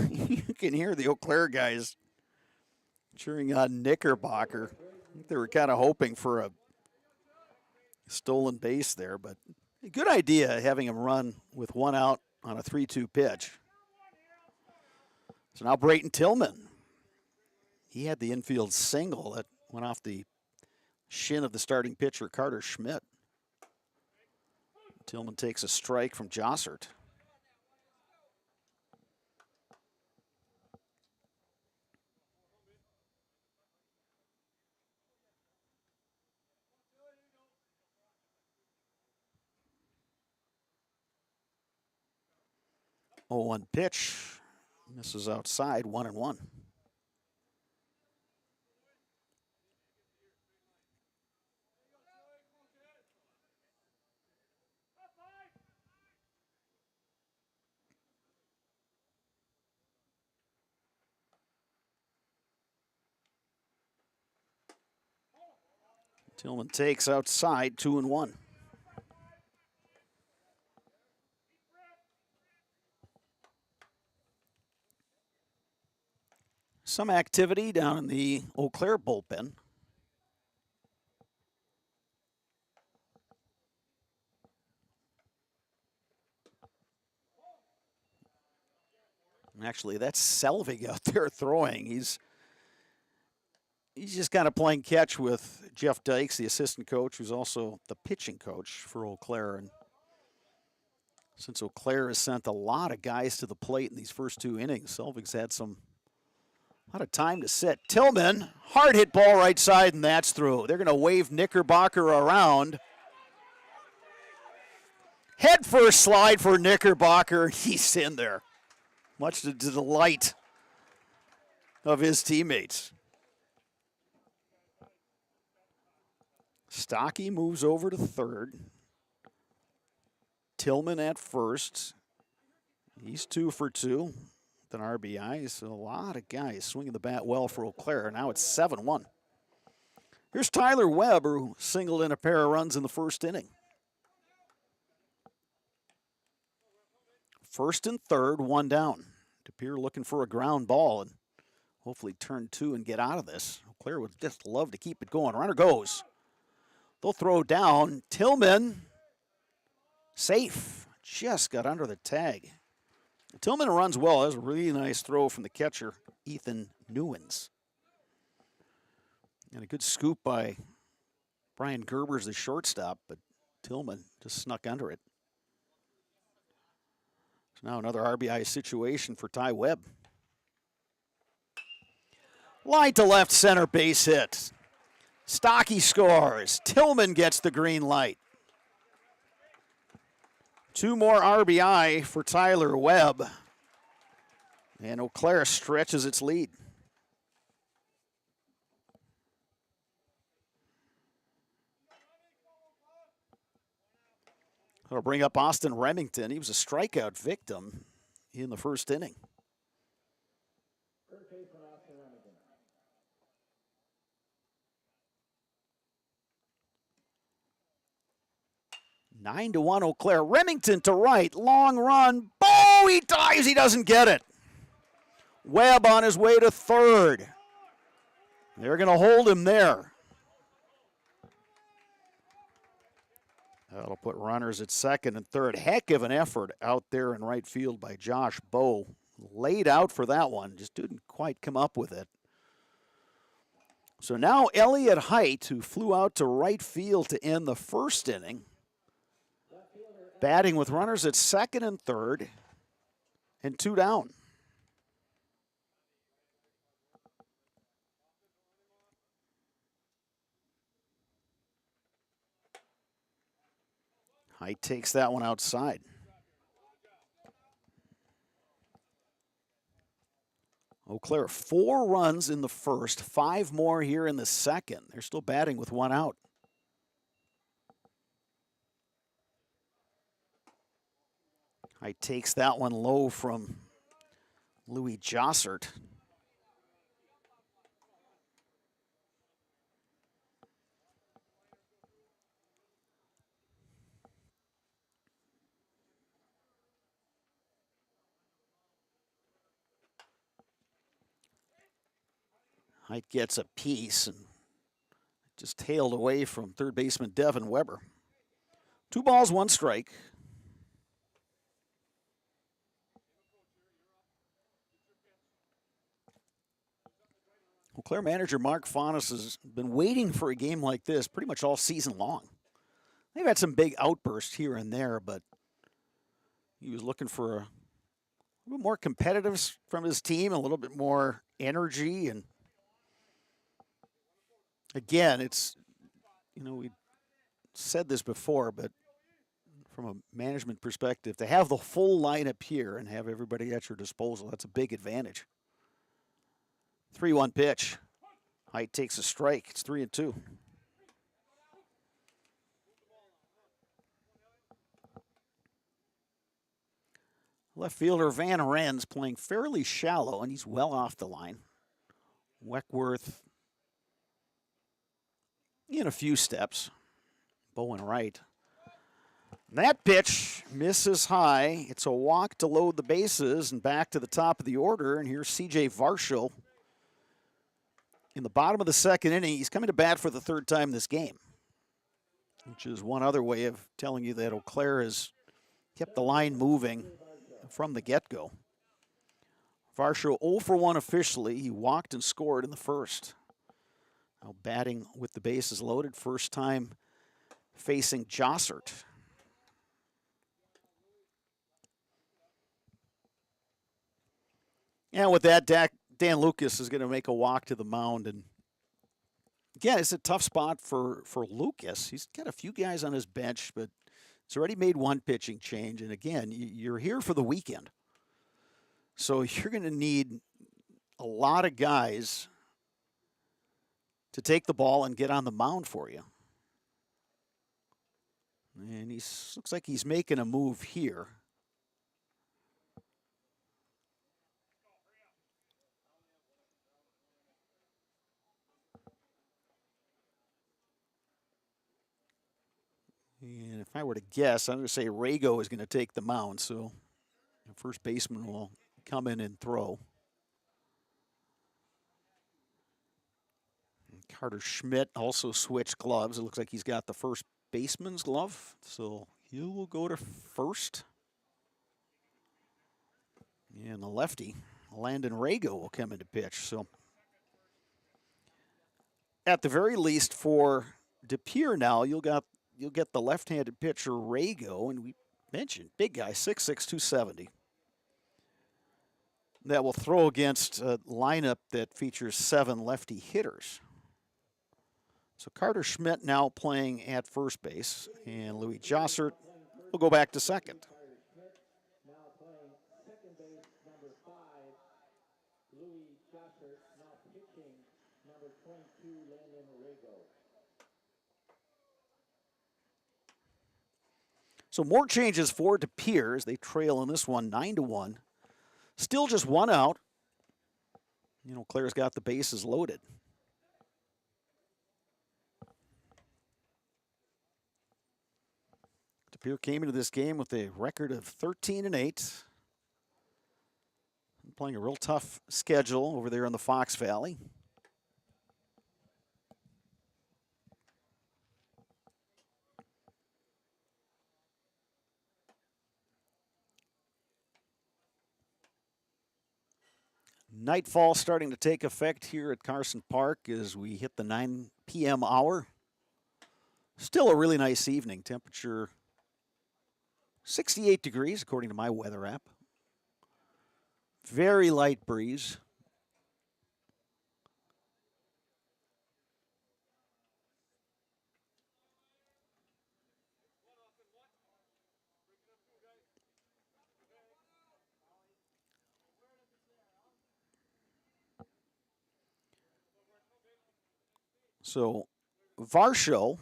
You can hear the Eau Claire guys cheering on Knickerbocker. I think they were kind of hoping for a stolen base there, but a good idea having him run with 1 out on a 3-2 pitch. So now Brayton Tillman. He had the infield single that went off the shin of the starting pitcher, Carter Schmidt. Tillman takes a strike from Jossert. Oh, 1 pitch. Misses outside, 1-1. Tillman takes outside, 2-1. Some activity down in the Eau Claire bullpen. Actually, that's Selvig out there throwing. He's just kind of playing catch with Jeff Dykes, the assistant coach, who's also the pitching coach for Eau Claire. And since Eau Claire has sent a lot of guys to the plate in these first 2 innings, Selvig's had a lot of time to sit. Tillman, hard hit ball right side, and that's through. They're going to wave Knickerbocker around. Head first slide for Knickerbocker. He's in there, much to the delight of his teammates. Stocky moves over to third. Tillman at first. He's 2 for 2. An RBI, so a lot of guys swinging the bat well for Eau Claire. Now it's 7-1. Here's Tyler Webb, who singled in a pair of runs in the first inning. First and third, 1 down. DePere looking for a ground ball and hopefully turn 2 and get out of this. Eau Claire would just love to keep it going. Runner goes. They'll throw down. Tillman, safe. Just got under the tag. Tillman runs well. That was a really nice throw from the catcher, Ethan Newens. And a good scoop by Brian Gerbers, the shortstop, but Tillman just snuck under it. So now another RBI situation for Ty Webb. Line to left center base hit. Stocky scores. Tillman gets the green light. 2 more RBI for Tyler Webb. And Eau Claire stretches its lead. I'll bring up Austin Remington. He was a strikeout victim in the first inning. 9-1 Eau Claire. Remington to right. Long run. Oh, he dives. He doesn't get it. Webb on his way to third. They're going to hold him there. That'll put runners at second and third. Heck of an effort out there in right field by Josh Bowe. Laid out for that one. Just didn't quite come up with it. So now Elliott Height, who flew out to right field to end the first inning, batting with runners at second and third and 2 down. Height takes that one outside. Eau Claire, 4 runs in the first, 5 more here in the second. They're still batting with 1 out. Height takes that one low from Louis Jossert. Height gets a piece and just tailed away from third baseman Devin Weber. 2 balls, 1 strike. Eau Claire manager Mark Faunus has been waiting for a game like this pretty much all season long. They've had some big outbursts here and there, but he was looking for a little more competitive from his team, a little bit more energy. And again, it's, we said this before, but from a management perspective, to have the full lineup here and have everybody at your disposal, that's a big advantage. 3-1 pitch. Height takes a strike. It's 3-2. Left fielder Van Ren's playing fairly shallow, and he's well off the line. Weckworth in a few steps. Bowen right. That pitch misses high. It's a walk to load the bases and back to the top of the order. And here's C.J. Varsho in the bottom of the second inning. He's coming to bat for the 3rd time this game, which is one other way of telling you that Eau Claire has kept the line moving from the get-go. Varsho 0 for 1 officially. He walked and scored in the first. Now batting with the bases loaded, first time facing Jossert. And with that, Dan Lucas is going to make a walk to the mound. And again, it's a tough spot for Lucas. He's got a few guys on his bench, but he's already made 1 pitching change. And again, you're here for the weekend. So you're going to need a lot of guys to take the ball and get on the mound for you. And looks like he's making a move here. And if I were to guess, I'm going to say Rago is going to take the mound. So the first baseman will come in and throw. And Carter Schmidt also switched gloves. It looks like he's got the first baseman's glove. So he will go to first. And the lefty, Landon Rago, will come into pitch. So at the very least for De Pere now, you'll get the left-handed pitcher Rago, and we mentioned big guy, 6'6", 270. That will throw against a lineup that features 7 lefty hitters. So Carter Schmidt now playing at first base, and Louis Jossert will go back to second. Now playing second base, number 5, Louis Jossert. Now pitching, number 22, Landon Rago. So more changes for De Pere as they trail in this one 9-1. Still just 1 out. Claire's got the bases loaded. De Pere came into this game with a record of 13-8. Playing a real tough schedule over there in the Fox Valley. Nightfall starting to take effect here at Carson Park as we hit the 9 p.m. hour. Still a really nice evening. Temperature 68 degrees according to my weather app. Very light breeze. So Varsho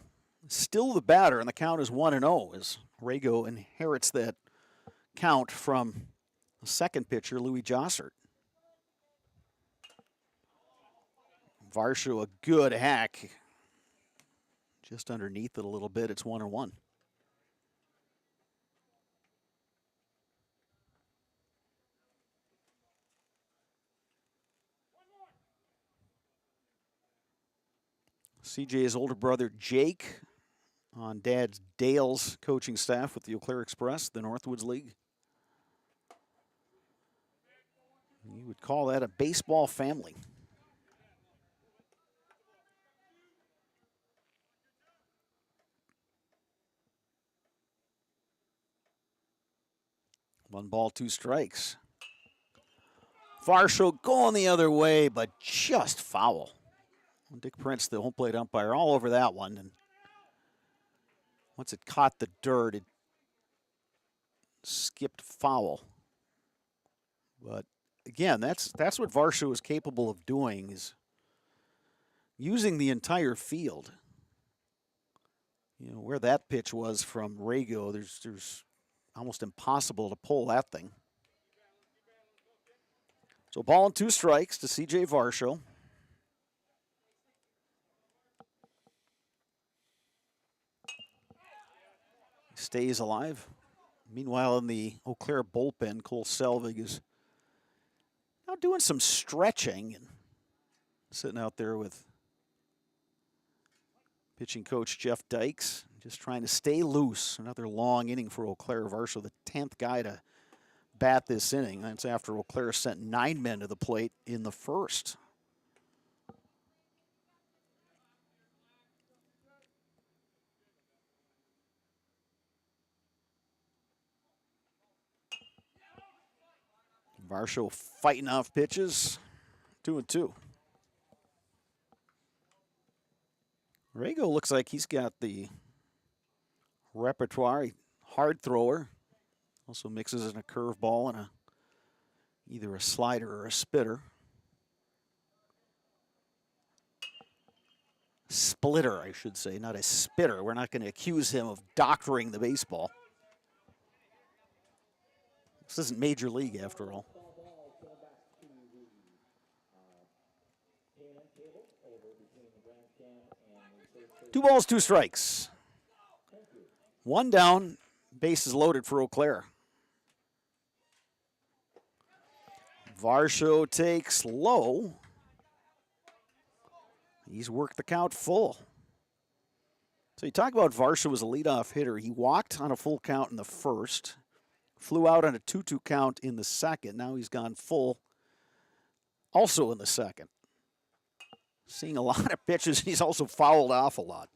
still the batter, and the count is 1-0 as Rago inherits that count from the second pitcher, Louis Jossert. Varsho, a good hack. Just underneath it a little bit, it's 1-1. CJ's older brother Jake on Dad's Dale's coaching staff with the Eau Claire Express, the Northwoods League. You would call that a baseball family. One ball, two strikes. Varsho going the other way, but just foul. Dick Prince, the home plate umpire, all over that one. And once it caught the dirt, it skipped foul. But again, that's what Varsho is capable of doing, is using the entire field. You know, where that pitch was from Rago, there's almost impossible to pull that thing. So ball and two strikes to CJ Varsho. Stays alive. Meanwhile, in the Eau Claire bullpen, Cole Selvig is now doing some stretching and sitting out there with pitching coach Jeff Dykes, just trying to stay loose. Another long inning for Eau Claire. Varsho, the 10th guy to bat this inning. That's after Eau Claire sent 9 men to the plate in the first. Varsho fighting off pitches, 2-2. Rago looks like he's got the repertoire, hard thrower. Also mixes in a curveball and either a slider or a spitter. Splitter, I should say, not a spitter. We're not going to accuse him of doctoring the baseball. This isn't Major League after all. Two balls, two strikes. One down, bases loaded for Eau Claire. Varsho takes low. He's worked the count full. So you talk about Varsho as a leadoff hitter. He walked on a full count in the first, flew out on a 2-2 count in the second. Now he's gone full also in the second. Seeing a lot of pitches. He's also fouled off a lot.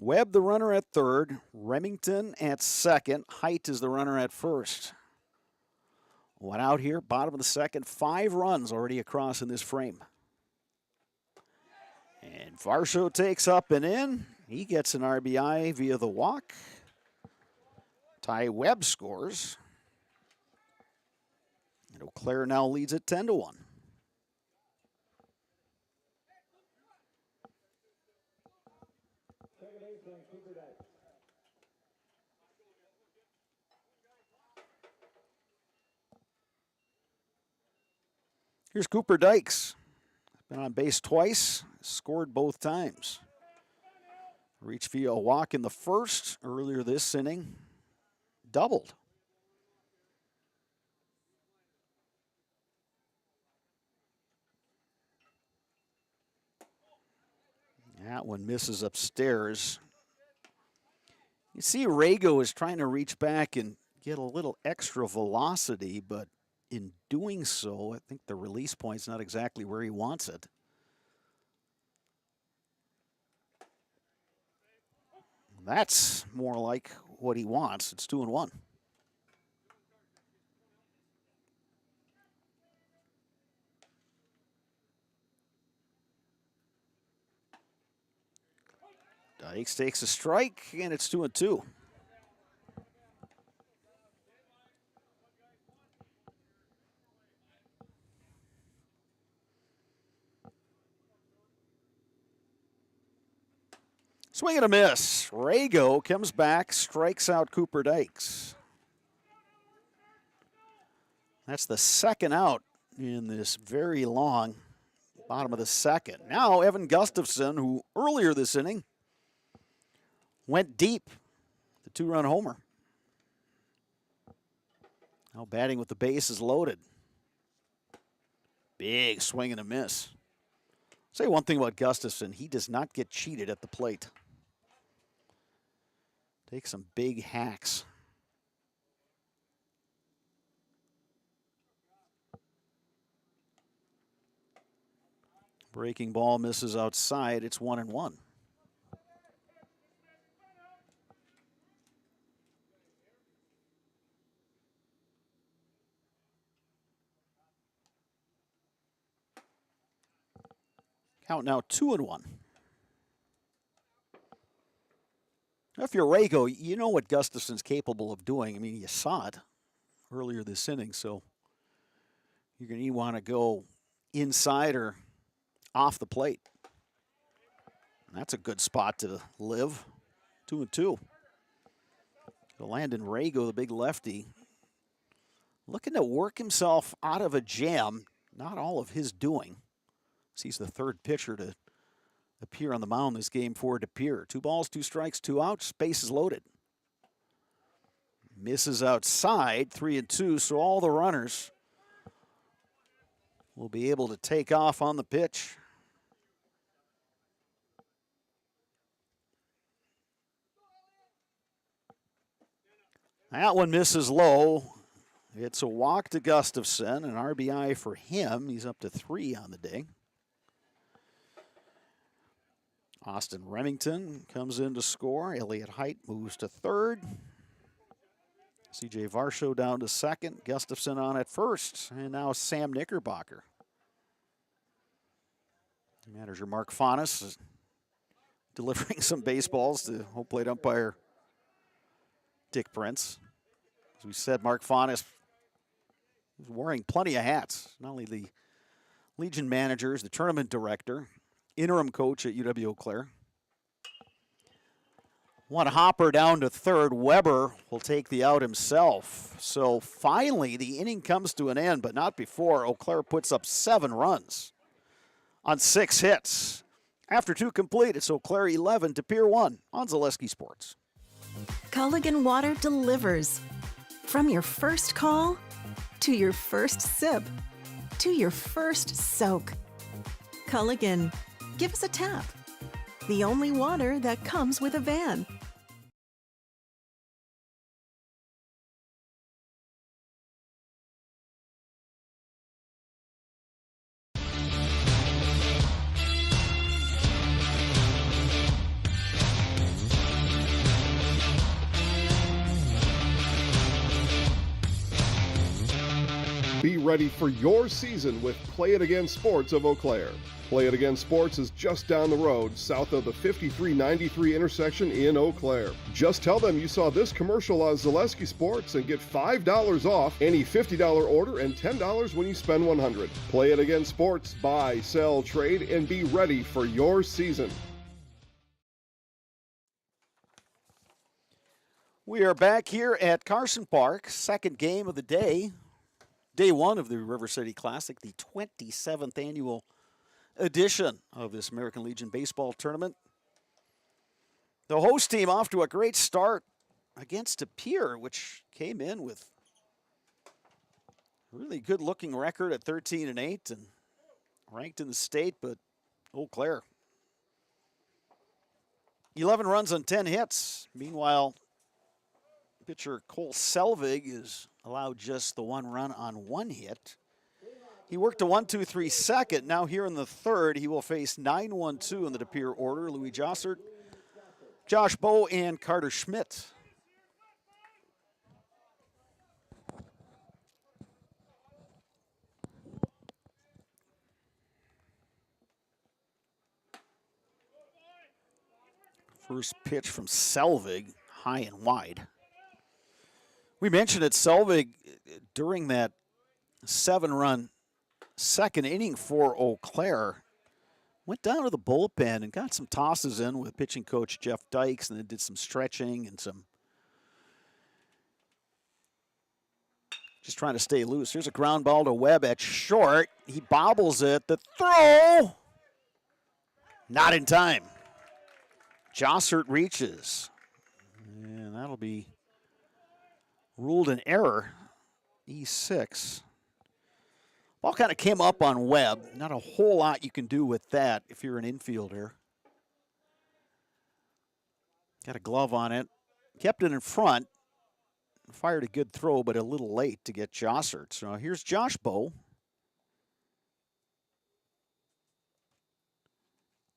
Webb, the runner at third. Remington at second. Height is the runner at first. One out here, bottom of the second. 5 runs already across in this frame. And Varsho takes up and in. He gets an RBI via the walk. Ty Webb scores. And Eau Claire now leads it 10-1. Here's Cooper Dykes. Been on base twice, scored both times. Reached via a walk in the first earlier this inning, doubled. That one misses upstairs. You see Rago is trying to reach back and get a little extra velocity, but in doing so, I think the release point's not exactly where he wants it. That's more like what he wants. It's 2-1. Dykes takes a strike, and it's 2-2. Swing and a miss. Rago comes back, strikes out Cooper Dykes. That's the second out in this very long Bottom of the second. Now Evan Gustafson, who earlier this inning went deep, the 2-run homer. Now batting with the bases loaded. Big swing and a miss. Say one thing about Gustafson, he does not get cheated at the plate. Takes some big hacks. Breaking ball misses outside. It's 1-1. Count now 2-1. If you're Rago, you know what Gustafson's capable of doing. I mean, you saw it earlier this inning, so you're going to want to go inside or off the plate. And that's a good spot to live. 2-2. Landon Rago, the big lefty, looking to work himself out of a jam. Not all of his doing. He's the third pitcher to appear on the mound this game for Pere. 2 balls, 2 strikes, 2 outs. Base is loaded. Misses outside, 3-2. So all the runners will be able to take off on the pitch. That one misses low. It's a walk to Gustafson, an RBI for him. He's up to 3 on the day. Austin Remington comes in to score. Elliott Height moves to third. C.J. Varsho down to second. Gustafson on at first. And now Sam Knickerbocker. Manager Mark Faunus is delivering some baseballs to home plate umpire Dick Prince. As we said, Mark Faunus is wearing plenty of hats. Not only the Legion managers, the tournament director, interim coach at UW Eau Claire. One hopper down to third. Weber will take the out himself. So finally, the inning comes to an end, but not before. Eau Claire puts up 7 runs on 6 hits. After 2 complete, it's Eau Claire 11 Pere 1 on Zaleski Sports. Culligan Water delivers. From your first call, to your first sip, to your first soak. Culligan, give us a tap. The only water that comes with a van. Be ready for your season with Play It Again Sports of Eau Claire. Play It Again Sports is just down the road, south of the 5393 intersection in Eau Claire. Just tell them you saw this commercial on Zaleski Sports and get $5 off any $50 order and $10 when you spend $100. Play It Again Sports, buy, sell, trade, and be ready for your season. We are back here at Carson Park, second game of the day. Day 1 of the River City Classic, the 27th annual edition of this American Legion Baseball Tournament. The host team off to a great start against Pere, which came in with a really good-looking record at 13-8 and ranked in the state, but Eau Claire 11 runs on 10 hits. Meanwhile, pitcher Cole Selvig is allowed just the 1 run on 1 hit. He worked a 1-2-3 second. Now here in the third, he will face 9-1-2 in the Pere order. Louis Jossert, Josh Bowe, and Carter Schmidt. First pitch from Selvig, high and wide. We mentioned that Selvig, during that 7-run second inning for Eau Claire, went down to the bullpen and got some tosses in with pitching coach Jeff Dykes, and then did some stretching and some Just trying to stay loose. Here's a ground ball to Webb at short. He bobbles it. The throw. Not in time. Jossert reaches. And that'll be ruled an error. E6. Ball kind of came up on Webb. Not a whole lot you can do with that if you're an infielder. Got a glove on it. Kept it in front. Fired a good throw, but a little late to get Jossert. So here's Josh Bowe.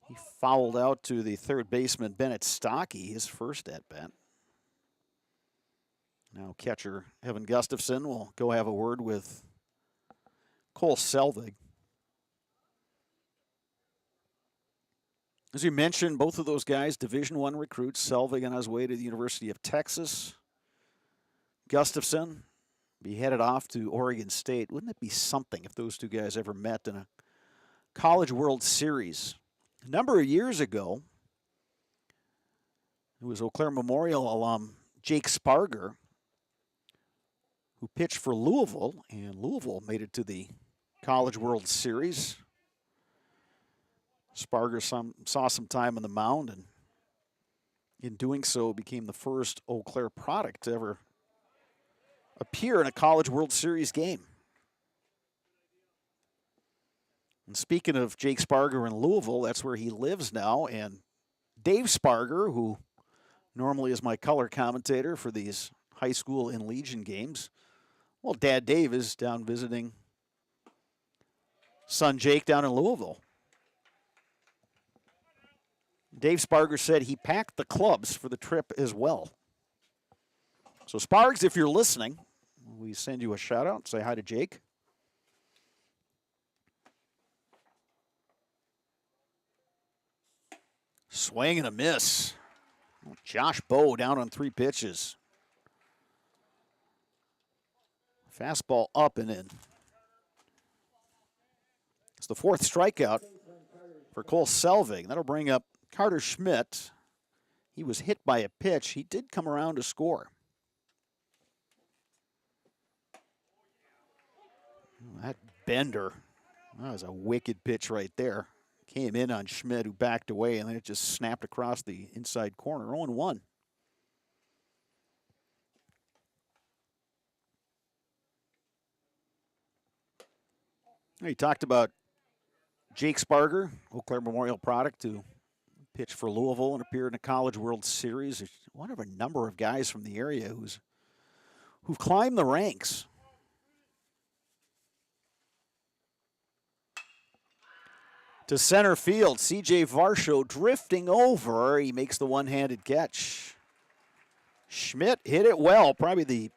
He fouled out to the third baseman, Bennett Stockey, his first at-bat. Now catcher Evan Gustafson will go have a word with Cole Selvig. As you mentioned, both of those guys, Division I recruits. Selvig on his way to the University of Texas. Gustafson be headed off to Oregon State. Wouldn't it be something if those two guys ever met in a College World Series? A number of years ago, it was Eau Claire Memorial alum Jake Sparger who pitched for Louisville, and Louisville made it to the College World Series. Sparger saw some time on the mound, and in doing so became the first Eau Claire product to ever appear in a College World Series game. And speaking of Jake Sparger in Louisville, that's where he lives now. And Dave Sparger, who normally is my color commentator for these high school and Legion games, well, Dad Dave is down visiting son Jake down in Louisville. Dave Sparger said he packed the clubs for the trip as well. So Spargs, if you're listening, we send you a shout out. Say hi to Jake. Swing and a miss. Josh Bowe down on 3 pitches. Fastball up and in. It's the 4th strikeout for Cole Selvig. That'll bring up Carter Schmidt. He was hit by a pitch. He did come around to score. That bender, that was a wicked pitch right there. Came in on Schmidt, who backed away, and then it just snapped across the inside corner. 0-1. He talked about Jake Sparger, Eau Claire Memorial product, who pitched for Louisville and appeared in a College World Series. There's one of a number of guys from the area who've climbed the ranks. To center field, C.J. Varsho drifting over. He makes the one-handed catch. Schmidt hit it well. Probably the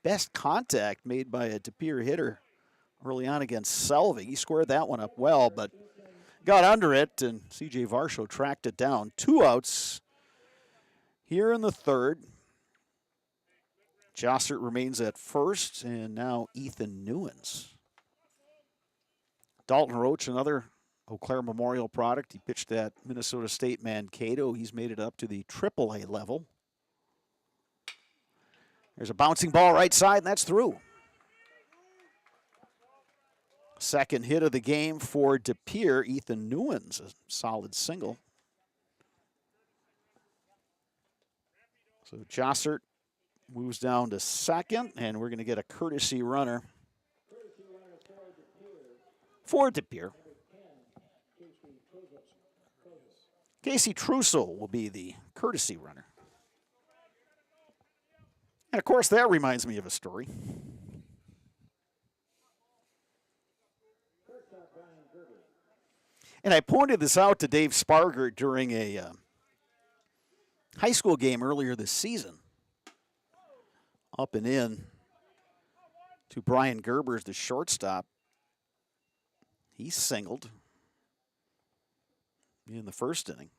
best contact made by a De Pere hitter early on against Selvig. He squared that one up well, but got under it, and C.J. Varsho tracked it down. 2 outs here in the 3rd. Jossert remains at first, and now Ethan Newens. Dalton Roach, another Eau Claire Memorial product. He pitched at Minnesota State Mankato. He's made it up to the AAA level. There's a bouncing ball right side, and that's through. Second hit of the game for De Pere, Ethan Newens, a solid single. So Jossert moves down to second, and we're going to get a courtesy runner for De Pere. Casey Trussell will be the courtesy runner. And, of course, that reminds me of a story. And I pointed this out to Dave Sparger during a high school game earlier this season. Up and in to Brian Gerbers, the shortstop. He singled in the first inning.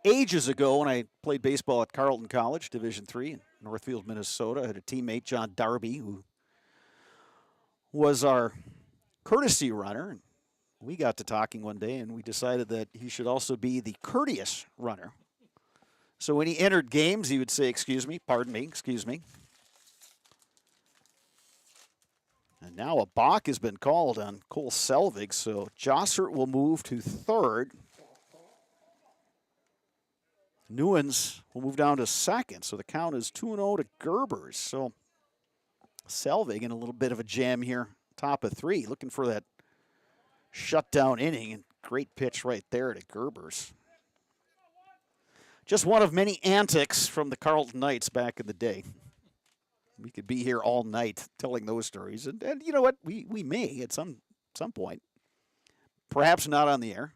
Ages ago, when I played baseball at Carleton College, Division III in Northfield, Minnesota, I had a teammate, John Darby, who was our courtesy runner. We got to talking one day, and we decided that he should also be the courteous runner. So when he entered games, he would say, excuse me, pardon me, excuse me. And now a balk has been called on Cole Selvig, so Jossert will move to third. Newens will move down to second, so the count is 2-0 to Gerbers. So Selvig in a little bit of a jam here, top of 3, looking for that shutdown inning, and great pitch right there to Gerbers. Just one of many antics from the Carlton Knights back in the day. We could be here all night telling those stories, and you know what? We may at some point. Perhaps not on the air.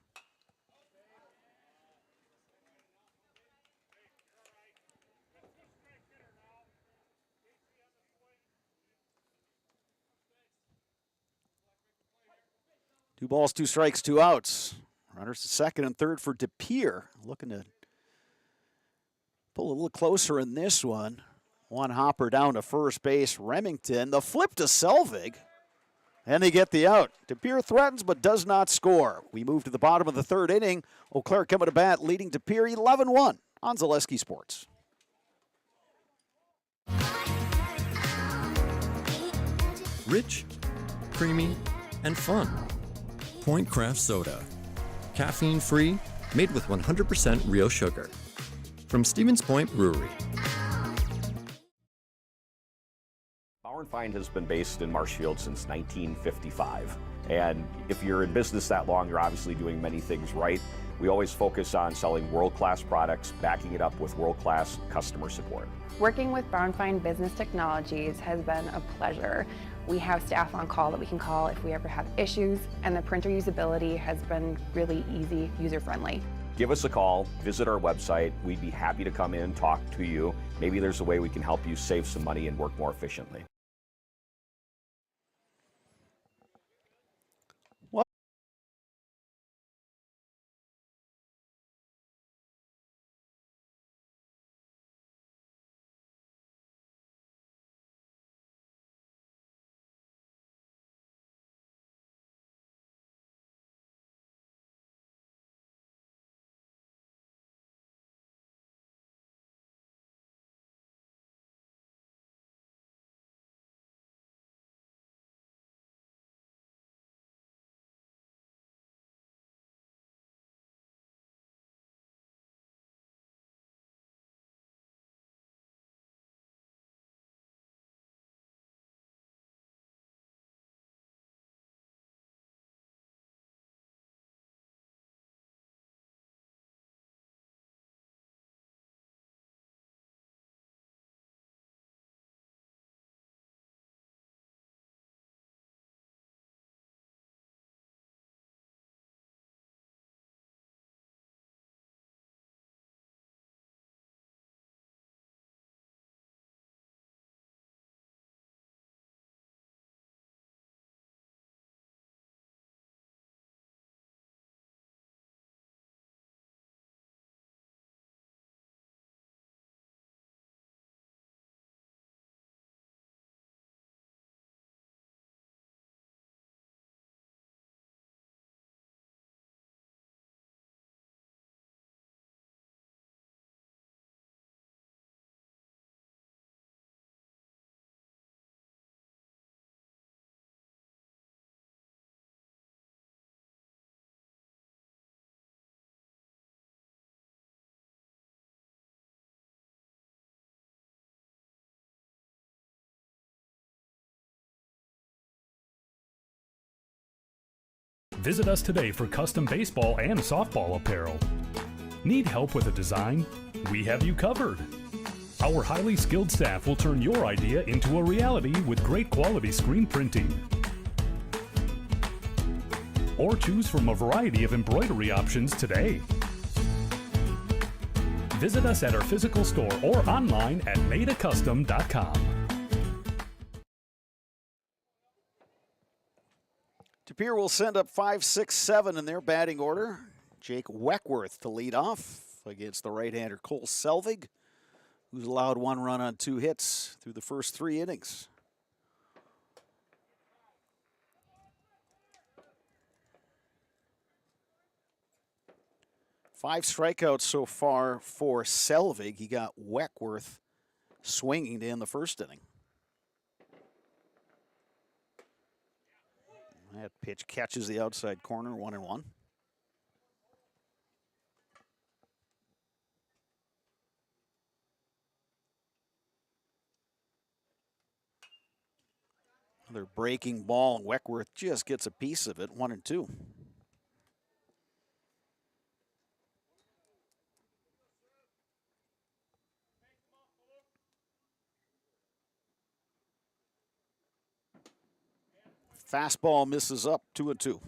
Two balls, 2 strikes, 2 outs. Runners to second and third for DePere. Looking to pull a little closer in this one. One hopper down to first base. Remington, the flip to Selvig. And they get the out. DePere threatens but does not score. We move to the bottom of the third inning. Eau Claire coming to bat, leading DePere 11-1 on Zaleski Sports. Rich, creamy, and fun. Point Craft Soda. Caffeine-free, made with 100% real sugar. From Stevens Point Brewery. Bauer & Feind has been based in Marshfield since 1955. And if you're in business that long, you're obviously doing many things right. We always focus on selling world-class products, backing it up with world-class customer support. Working with Bauer & Feind Business Technologies has been a pleasure. We have staff on call that we can call if we ever have issues, and the printer usability has been really easy, user-friendly. Give us a call, visit our website. We'd be happy to come in, talk to you. Maybe there's a way we can help you save some money and work more efficiently. Visit us today for custom baseball and softball apparel. Need help with a design? We have you covered. Our highly skilled staff will turn your idea into a reality with great quality screen printing. Or choose from a variety of embroidery options today. Visit us at our physical store or online at madeacustom.com. DePere will send up 5, 6, 7 in their batting order. Jake Weckworth to lead off against the right-hander Cole Selvig, who's allowed 1 run on 2 hits through the first 3 innings. 5 strikeouts so far for Selvig. He got Weckworth swinging to end the first inning. That pitch catches the outside corner, 1-1. Another breaking ball, and Weckworth just gets a piece of it, 1-2. Fastball misses up, 2-2. You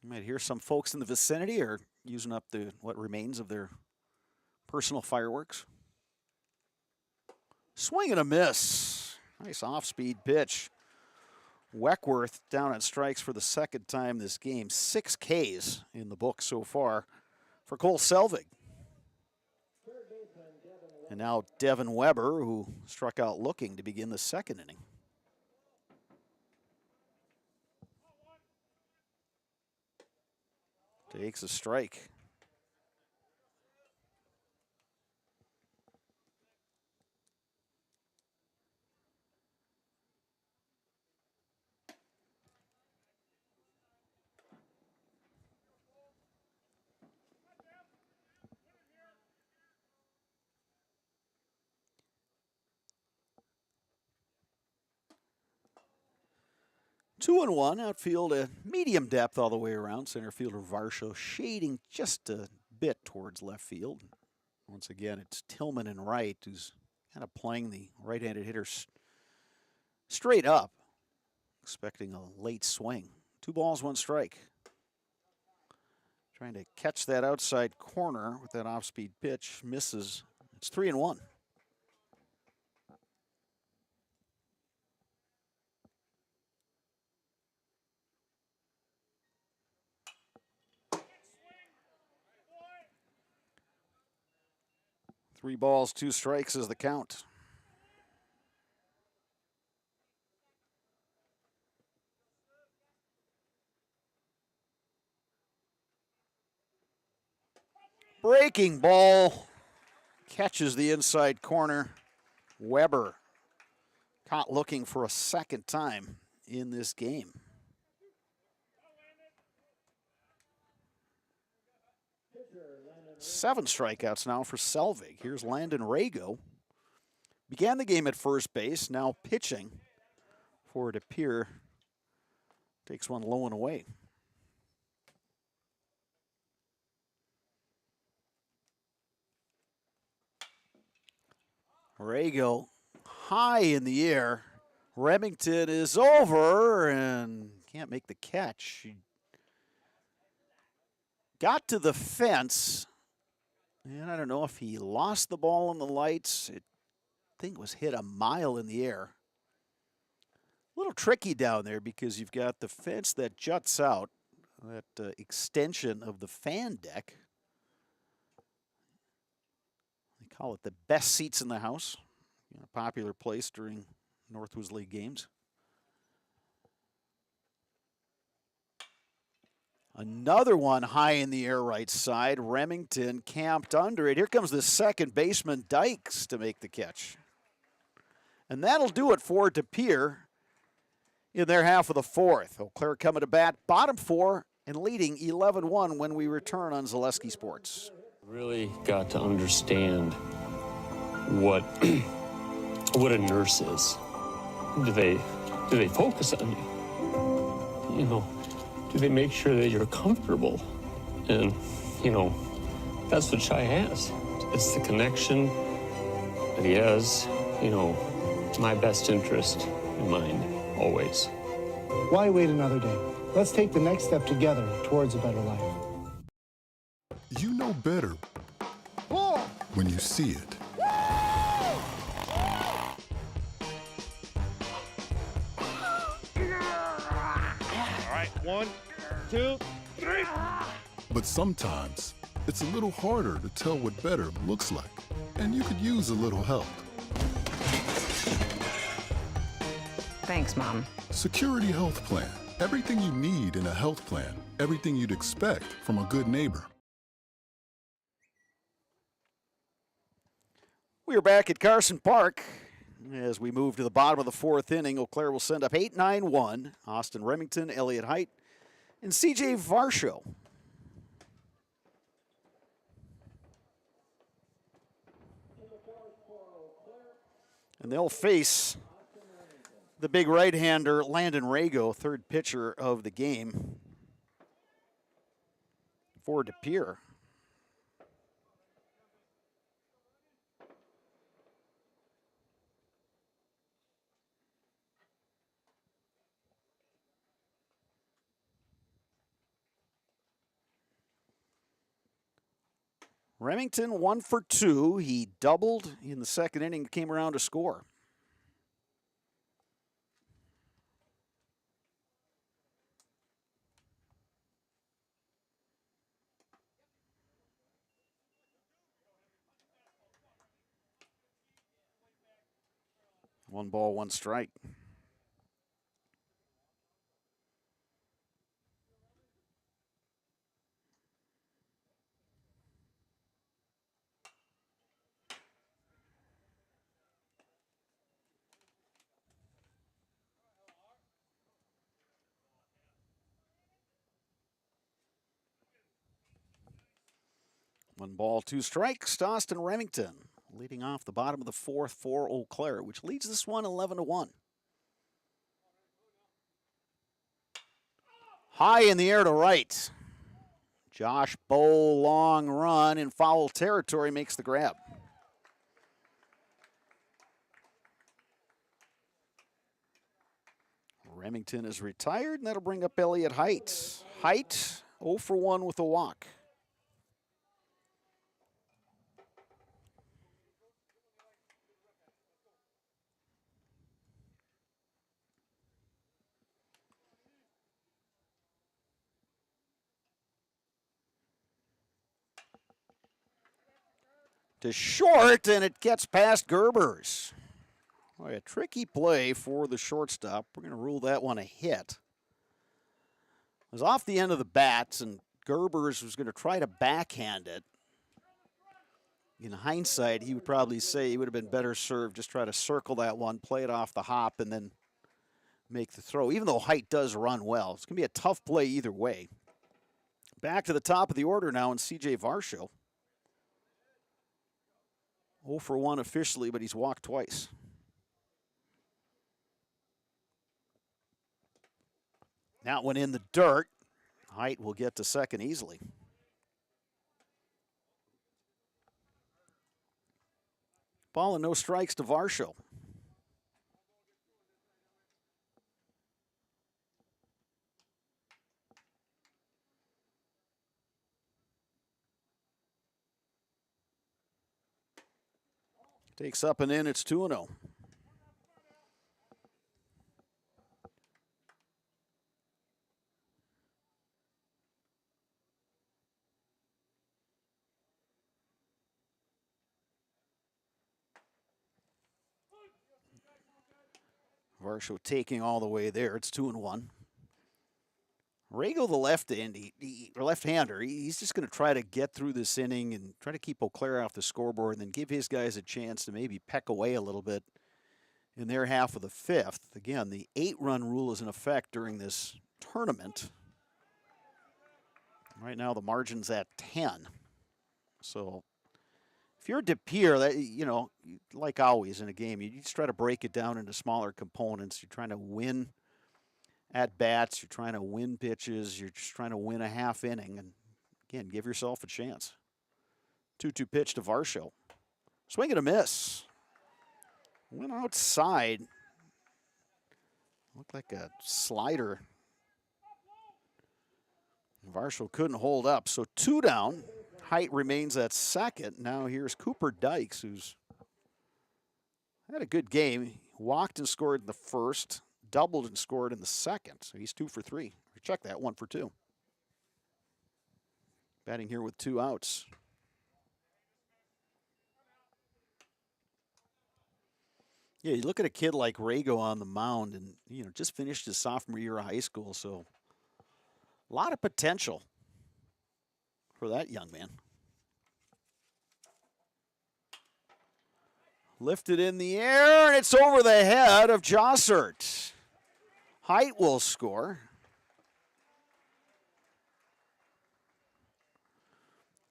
might hear some folks in the vicinity are using up what remains of their personal fireworks. Swing and a miss. Nice off-speed pitch. Weckworth down at strikes for the second time this game. 6 Ks in the book so far for Cole Selvig. And now Devin Weber, who struck out looking to begin the second inning. Takes a strike. Two and one, outfield a medium depth all the way around. Center fielder Varsho shading just a bit towards left field. Once again, it's Tillman and Wright who's kind of playing the right-handed hitter straight up, expecting a late swing. 2 balls, 1 strike. Trying to catch that outside corner with that off-speed pitch, misses. It's 3-1. Three balls, 2 strikes is the count. Breaking ball, catches the inside corner. Weber caught looking for a second time in this game. Seven strikeouts now for Selvig. Here's Landon Rago. Began the game at first base, now pitching for it appear. Takes one low and away. Rago high in the air. Remington is over and can't make the catch. He got to the fence. And I don't know if he lost the ball in the lights. I think it was hit a mile in the air. A little tricky down there because you've got the fence that juts out, that extension of the fan deck. They call it the best seats in the house. A popular place during Northwoods League games. Another one high in the air right side. Remington camped under it. Here comes the second baseman, Dykes, to make the catch. And that'll do it for DePere in their half of the fourth. Eau Claire coming to bat, bottom 4 and leading 11-1 when we return on Zaleski Sports. Really got to understand what what a nurse is. Do they focus on you? You know, do they make sure that you're comfortable? And, you know, that's what Shai has. It's the connection that he has, you know, my best interest in mind, always. Why wait another day? Let's take the next step together towards a better life. You know better when you see it. All right, 1, 2, 3. But sometimes it's a little harder to tell what better looks like, and you could use a little help. Thanks, Mom. Security Health Plan. Everything you need in a health plan, everything you'd expect from a good neighbor. We are back at Carson Park. As we move to the bottom of the fourth inning, Eau Claire will send up 8-9-1. Austin Remington, Elliott Height, and C.J. Varsho. And they'll face the big right-hander, Landon Rago, third pitcher of the game for De Pere. Remington 1 for 2. He doubled in the second inning, came around to score. One ball, one strike. One ball, two strikes to Austin Remington, leading off the bottom of the fourth for Eau Claire, which leads this one 11-1. High in the air to right. Josh Bowe, long run in foul territory, makes the grab. Remington is retired, and that'll bring up Elliott Height. Height 0 for 1 with a walk. To short, and it gets past Gerbers. Boy, a tricky play for the shortstop. We're going to rule that one a hit. It was off the end of the bats, and Gerbers was going to try to backhand it. In hindsight, he would probably say he would have been better served just try to circle that one, play it off the hop, and then make the throw, even though Height does run well. It's going to be a tough play either way. Back to the top of the order now in C.J. Varsho. 0 for 1 officially, but he's walked twice. That one in the dirt. Height will get to second easily. Ball and no strikes to Varsho. Takes up and in, it's 2-0. Varsho taking all the way there. It's 2-1. Rago, the left-hander, he's just going to try to get through this inning and try to keep Eau Claire off the scoreboard and then give his guys a chance to maybe peck away a little bit in their half of the fifth. Again, the 8-run rule is in effect during this tournament. Right now, the margin's at 10. So if you're De Pere, that, you know, like always in a game, you just try to break it down into smaller components. You're trying to win at bats, you're trying to win pitches, you're just trying to win a half inning, and again, give yourself a chance. 2-2 pitch to Varsho. Swing and a miss. Went outside. Looked like a slider. Varsho couldn't hold up, so 2 down. Height remains at second. Now here's Cooper Dykes, who's had a good game. He walked and scored in the first, doubled and scored in the second. So he's 2 for 3. Check that, 1 for 2. Batting here with 2 outs. Yeah, you look at a kid like Rago on the mound and, just finished his sophomore year of high school, so a lot of potential for that young man. Lifted in the air, and it's over the head of Jossert. Height will score.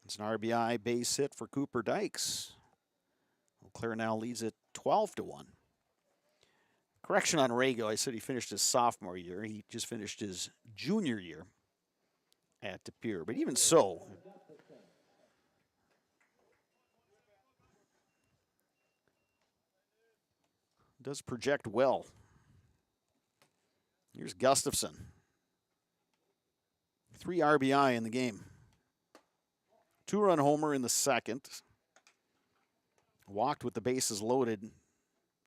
It's an RBI base hit for Cooper Dykes. Eau Claire now leads it 12-1. Correction on Rago, I said he finished his sophomore year. He just finished his junior year at De Pere. But even so, does project well. Here's Gustafson. 3 RBI in the game. 2-run homer in the second. Walked with the bases loaded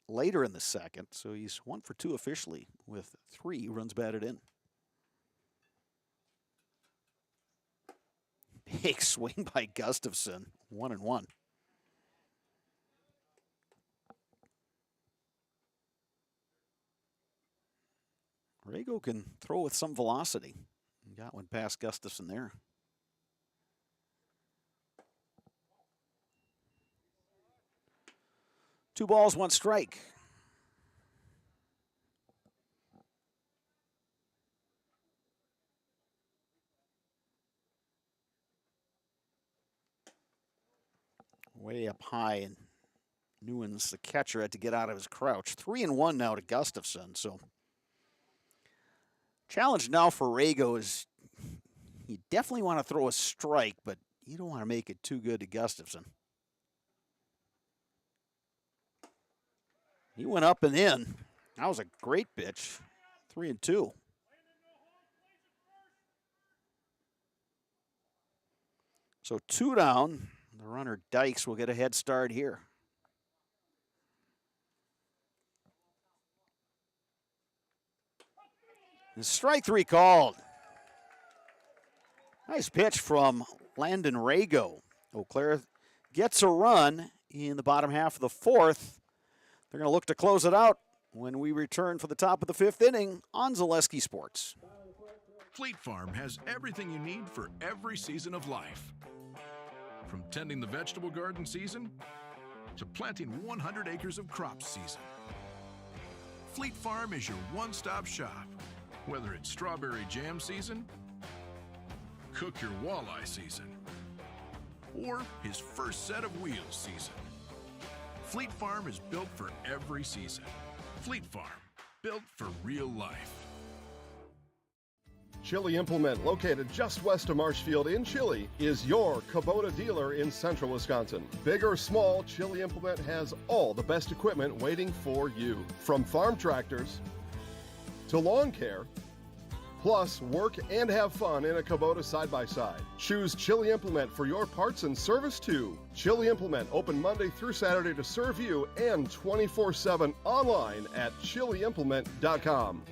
later in the second, so he's 1 for 2 officially with 3 runs batted in. Big swing by Gustafson, 1-1. Rago can throw with some velocity. Got one past Gustafson there. Two balls, one strike. Way up high, and Newens, the catcher, had to get out of his crouch. 3-1 now to Gustafson. So, challenge now for Rago is you definitely want to throw a strike, but you don't want to make it too good to Gustafson. He went up and in. That was a great pitch. 3-2. So 2 down. The runner Dykes will get a head start here. And strike 3 called. Nice pitch from Landon Rago. Eau Claire gets a run in the bottom half of the 4th. They're going to look to close it out when we return for the top of the 5th inning on Zaleski Sports. Fleet Farm has everything you need for every season of life. From tending the vegetable garden season to planting 100 acres of crops season. Fleet Farm is your one-stop shop. Whether it's strawberry jam season, cook your walleye season, or his first set of wheels season. Fleet Farm is built for every season. Fleet Farm, built for real life. Chili Implement, located just west of Marshfield in Chile, is your Kubota dealer in central Wisconsin. Big or small, Chili Implement has all the best equipment waiting for you. From farm tractors to lawn care, plus work and have fun in a Kubota side-by-side. Choose Chili Implement for your parts and service too. Chili Implement, open Monday through Saturday to serve you and 24/7 online at chiliimplement.com.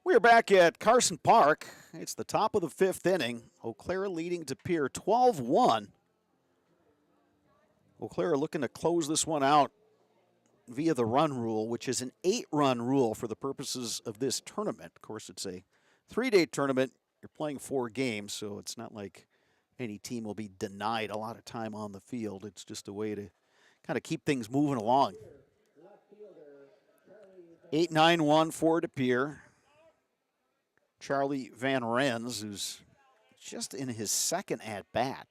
We are back at Carson Park. It's the top of the 5th inning. Eau Claire leading De Pere 12-1. Eau Claire looking to close this one out via the run rule, which is an 8-run rule for the purposes of this tournament. Of course, it's a 3-day tournament. You're playing 4 games, so it's not like any team will be denied a lot of time on the field. It's just a way to kind of keep things moving along. 8-9-1 for De Pere. Charlie Van Rens, who's just in his second at-bat.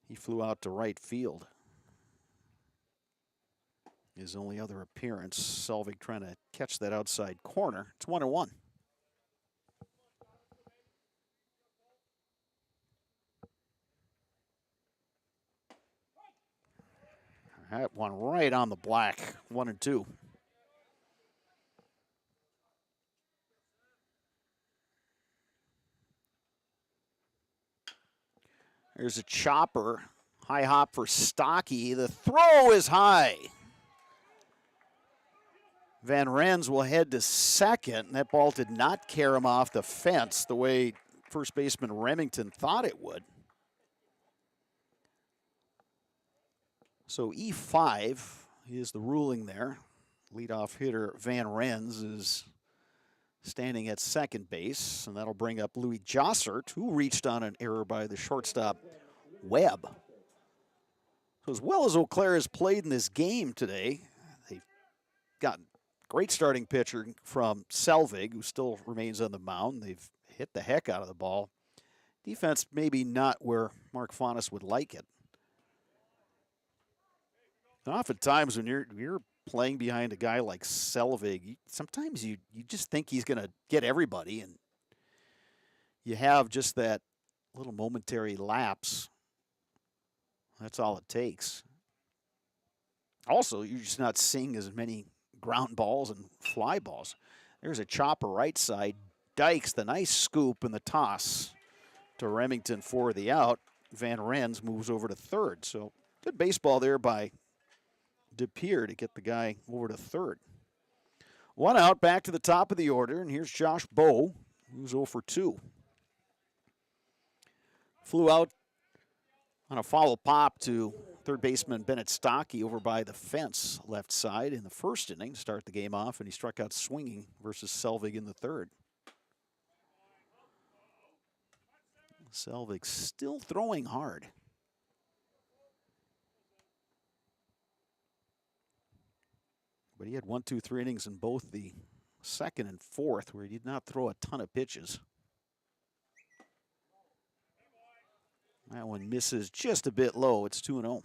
He flew out to right field. His only other appearance. Selvig trying to catch that outside corner. It's 1-1. That one right on the black. 1-2. There's a chopper. High hop for Stocky. The throw is high. Van Rens will head to second, and that ball did not carry him off the fence the way first baseman Remington thought it would. So E5 is the ruling there. Leadoff hitter Van Rens is standing at second base, and that'll bring up Louis Jossert, who reached on an error by the shortstop Webb. So as well as Eau Claire has played in this game today, they've gotten great starting pitcher from Selvig, who still remains on the mound. They've hit the heck out of the ball. Defense maybe not where Mark Faunus would like it. And oftentimes when you're playing behind a guy like Selvig, sometimes you just think he's going to get everybody, and you have just that little momentary lapse. That's all it takes. Also, you're just not seeing as many ground balls and fly balls. There's a chopper right side. Dykes, the nice scoop and the toss to Remington for the out. Van Rens moves over to third. So good baseball there by DePere to get the guy over to third. One out, back to the top of the order, and here's Josh Bowe, who's 0 for 2. Flew out on a foul pop to third baseman Bennett Stockey over by the fence left side in the first inning to start the game off, and he struck out swinging versus Selvig in the third. Selvig still throwing hard. But he had 1, 2, 3 innings in both the second and fourth where he did not throw a ton of pitches. That one misses just a bit low. It's 2-0.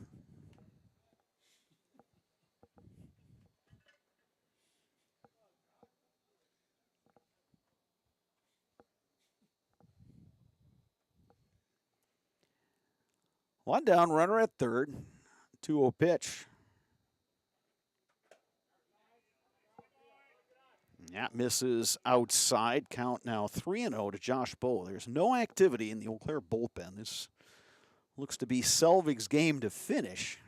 One down, runner at third. 2-0 pitch. That misses outside. Count now 3-0 to Josh Bowe. There's no activity in the Eau Claire bullpen. This looks to be Selvig's game to finish.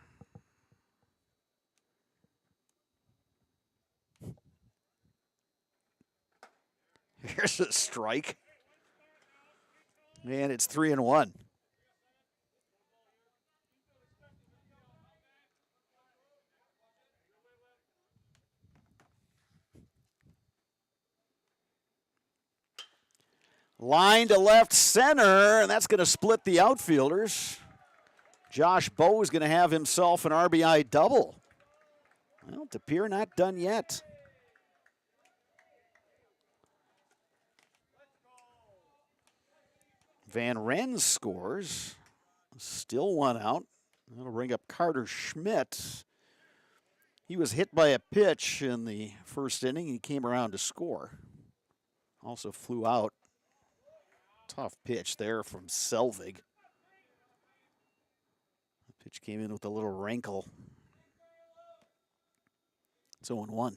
Here's a strike. And it's 3-1. Line to left center, and that's going to split the outfielders. Josh Bowe is going to have himself an RBI double. Well, DePere not done yet. Van Rens scores. Still one out. That'll bring up Carter Schmidt. He was hit by a pitch in the first inning. He came around to score. Also flew out. Tough pitch there from Selvig. The pitch came in with a little wrinkle. It's 0-1.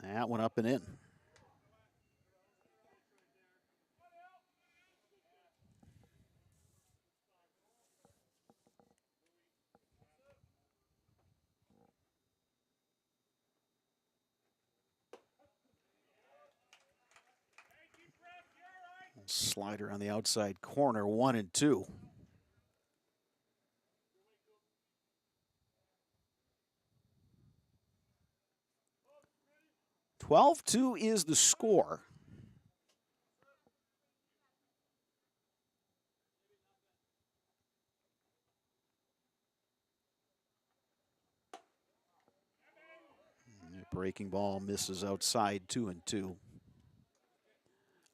That one up and in. Slider on the outside corner, 1-2. (12-2) is the score. Breaking ball misses outside, 2-2.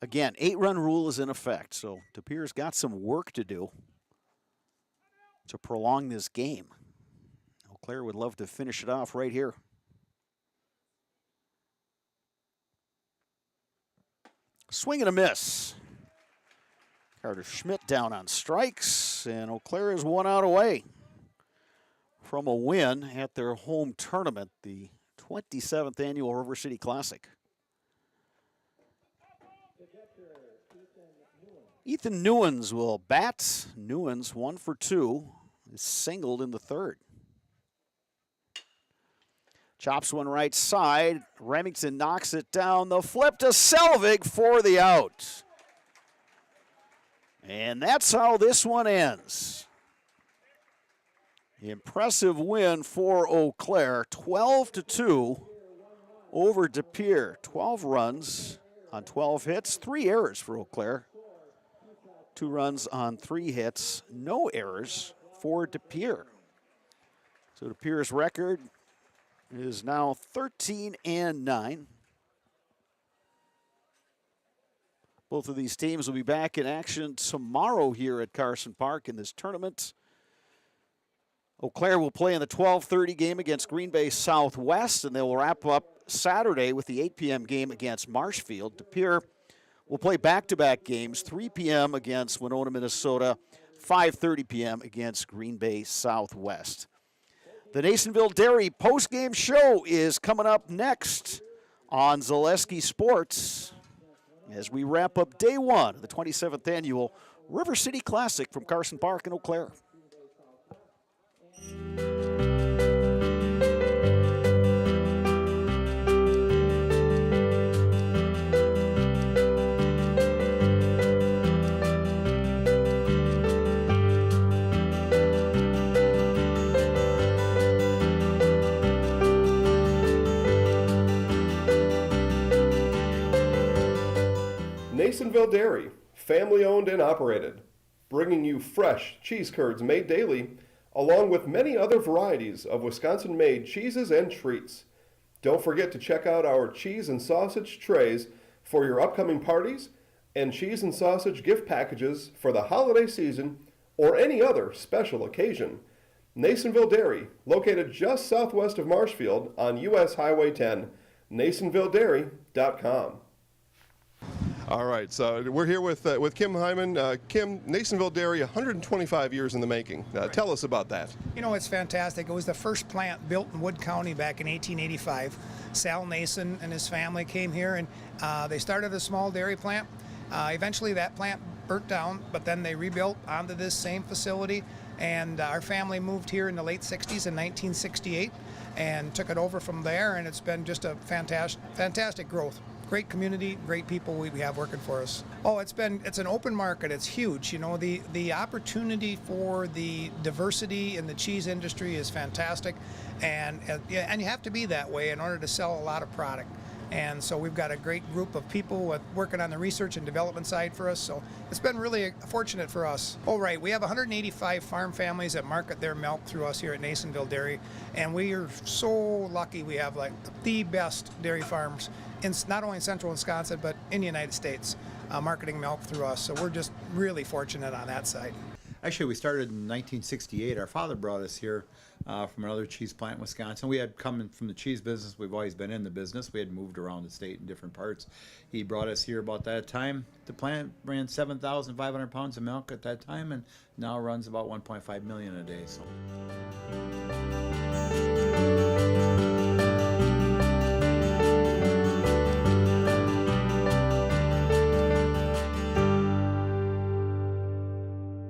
Again, 8-run rule is in effect, so DePere's got some work to do to prolong this game. Eau Claire would love to finish it off right here. Swing and a miss. Carter Schmidt down on strikes, and Eau Claire is 1 out away from a win at their home tournament, the 27th annual River City Classic. Ethan Newens will bat. Newens 1 for 2. Is singled in the third. Chops one right side. Remington knocks it down. The flip to Selvig for the out. And that's how this one ends. Impressive win for Eau Claire, 12-2 over De Pere. 12 runs on 12 hits, 3 errors for Eau Claire. 2 runs on 3 hits, no errors for De Pere. So De Pere's record is now 13-9. Both of these teams will be back in action tomorrow here at Carson Park in this tournament. Eau Claire will play in the 12:30 game against Green Bay Southwest, and they will wrap up Saturday with the 8 p.m. game against Marshfield. De Pere will play back-to-back games, 3 p.m. against Winona, Minnesota, 5:30 p.m. against Green Bay Southwest. The Nasonville Dairy post-game show is coming up next on Zaleski Sports as we wrap up day 1 of the 27th annual River City Classic from Carson Park in Eau Claire. Nasonville Dairy, family owned and operated, bringing you fresh cheese curds made daily, along with many other varieties of Wisconsin-made cheeses and treats. Don't forget to check out our cheese and sausage trays for your upcoming parties and cheese and sausage gift packages for the holiday season or any other special occasion. Nasonville Dairy, located just southwest of Marshfield on US Highway 10, NasonvilleDairy.com. All right, so we're here with Kim Hyman. Kim, Nasonville Dairy, 125 years in the making. Tell us about that. You know, it's fantastic. It was the first plant built in Wood County back in 1885. Sal Nason and his family came here, and they started a small dairy plant. Eventually that plant burnt down, but then they rebuilt onto this same facility, and our family moved here in the late 60s in 1968 and took it over from there, and it's been just a fantastic growth. Great community, great people we have working for us. Oh, it's an open market. It's huge. You know, the opportunity for the diversity in the cheese industry is fantastic, and you have to be that way in order to sell a lot of product. And so we've got a great group of people working on the research and development side for us. So it's been really fortunate for us. Oh, right. We have 185 farm families that market their milk through us here at Nasonville Dairy. And we are so lucky we have like the best dairy farms in not only in central Wisconsin, but in the United States, marketing milk through us. So we're just really fortunate on that side. Actually, we started in 1968. Our father brought us here from another cheese plant in Wisconsin. We had come from the cheese business. We've always been in the business. We had moved around the state in different parts. He brought us here about that time. The plant ran 7,500 pounds of milk at that time, and now runs about 1.5 million a day. So.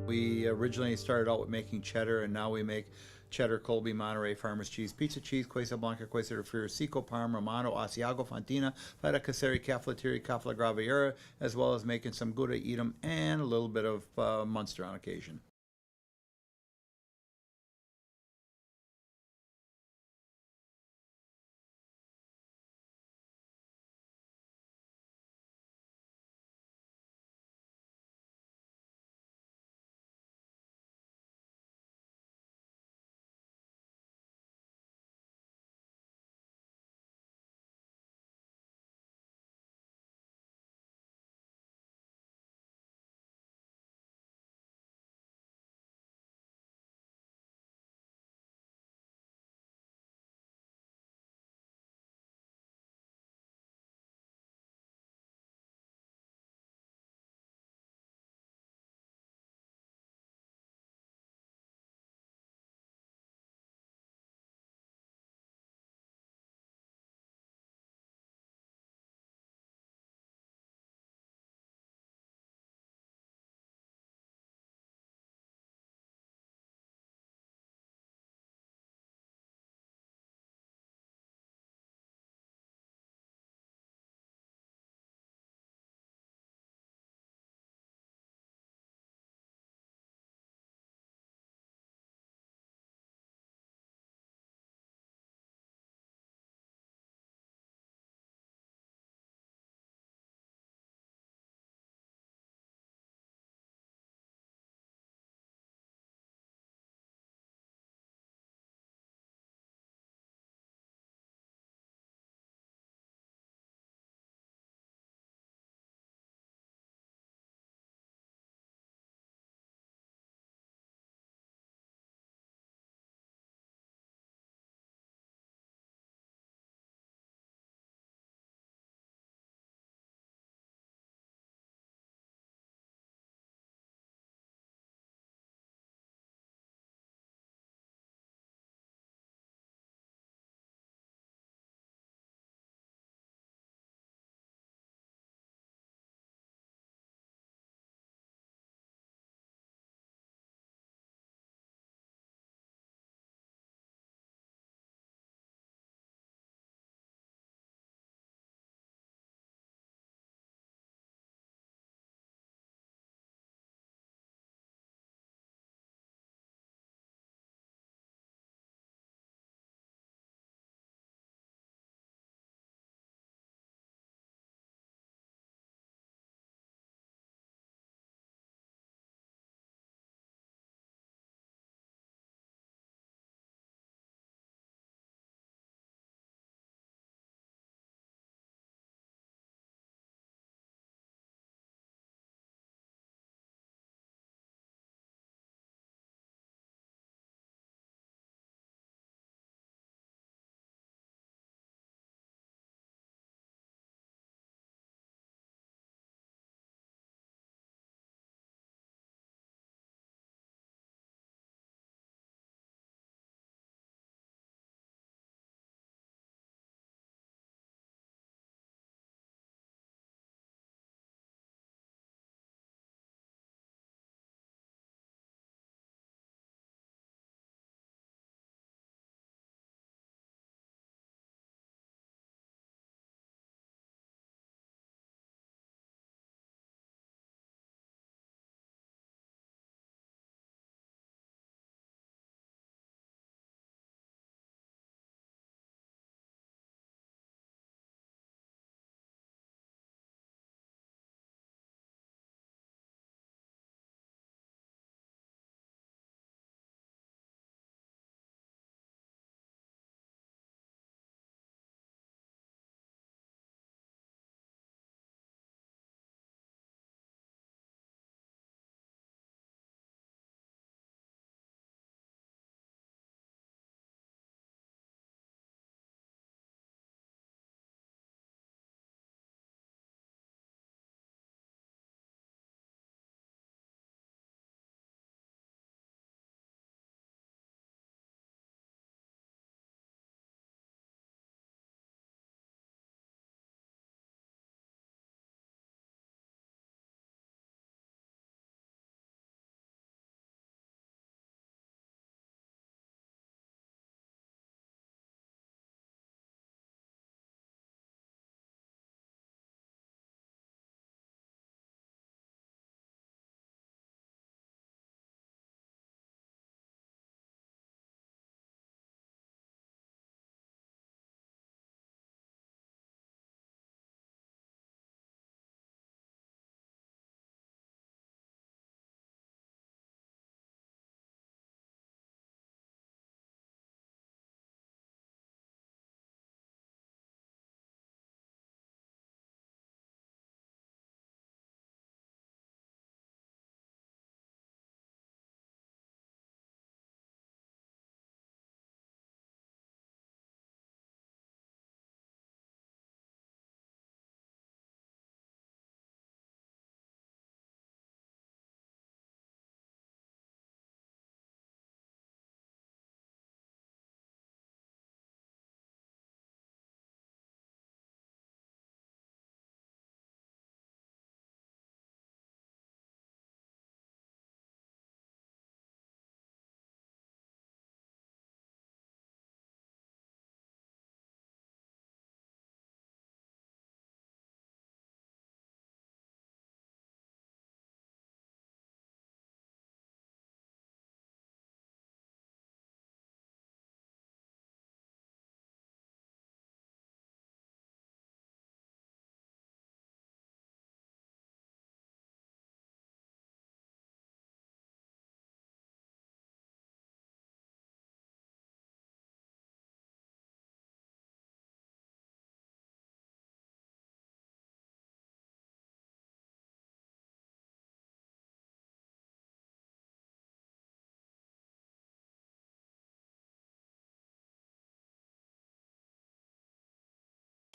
We originally started out with making cheddar, and now we make cheddar, Colby, Monterey, Farmers cheese, pizza cheese, Quesa Blanca, Quesa de Friar, Seco, Parma, Romano, Asiago, Fontina, Feta Caseri, Cafflettieri, Caffla Graviera, as well as making some Gouda Edam and a little bit of Munster on occasion.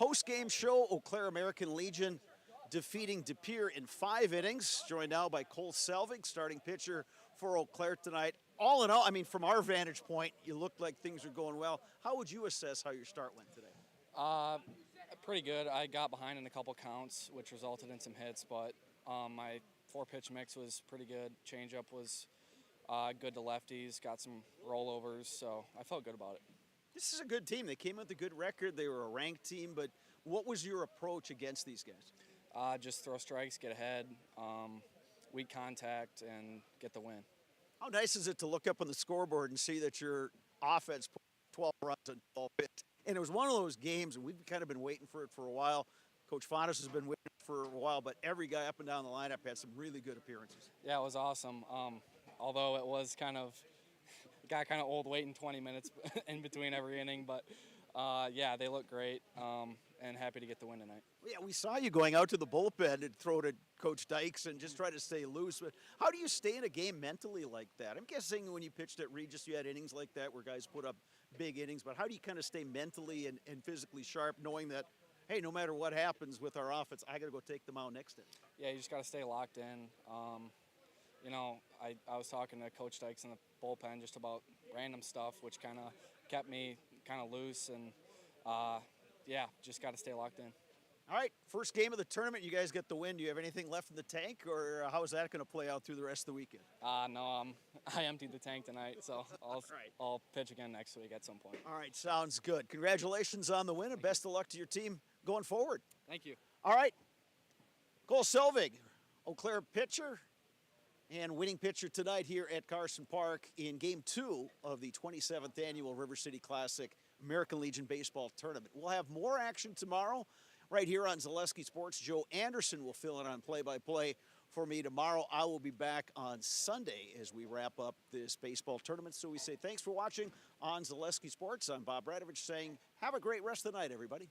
Post-game show, Eau Claire American Legion defeating De Pere in 5 innings. Joined now by Cole Selvig, starting pitcher for Eau Claire tonight. All in all, I mean, from our vantage point, you looked like things are going well. How would you assess how your start went today? Pretty good. I got behind in a couple counts, which resulted in some hits, but my 4-pitch mix was pretty good. Changeup was good to lefties, got some rollovers, so I felt good about it. This is a good team. They came with a good record. They were a ranked team, but what was your approach against these guys? Just throw strikes, get ahead, weak contact, and get the win. How nice is it to look up on the scoreboard and see that your offense put 12 runs on 12 hits? And it was one of those games, and we've kind of been waiting for it for a while. Coach Fondas has been waiting for a while, but every guy up and down the lineup had some really good appearances. Yeah, it was awesome. Although it was got kind of old waiting 20 minutes in between every inning, but yeah, they look great, and happy to get the win tonight. Yeah, we saw you going out to the bullpen and throw to Coach Dykes and just try to stay loose. But how do you stay in a game mentally like that? I'm guessing when you pitched at Regis, you had innings like that where guys put up big innings. But how do you kind of stay mentally and physically sharp, knowing that, hey, no matter what happens with our offense, I got to go take them out next inning? Yeah, you just got to stay locked in. You know, I was talking to Coach Dykes in the bullpen just about random stuff, which kind of kept me kind of loose. And, yeah, just got to stay locked in. All right, first game of the tournament, you guys get the win. Do you have anything left in the tank, or how is that going to play out through the rest of the weekend? No, I emptied the tank tonight, so I'll pitch again next week at some point. All right, sounds good. Congratulations on the win, and best of luck to your team going forward. Thank you. All right, Cole Selvig, Eau Claire pitcher and winning pitcher tonight here at Carson Park in Game 2 of the 27th Annual River City Classic American Legion Baseball Tournament. We'll have more action tomorrow right here on Zaleski Sports. Joe Anderson will fill in on play-by-play for me tomorrow. I will be back on Sunday as we wrap up this baseball tournament. So we say thanks for watching on Zaleski Sports. I'm Bob Radovich saying have a great rest of the night, everybody.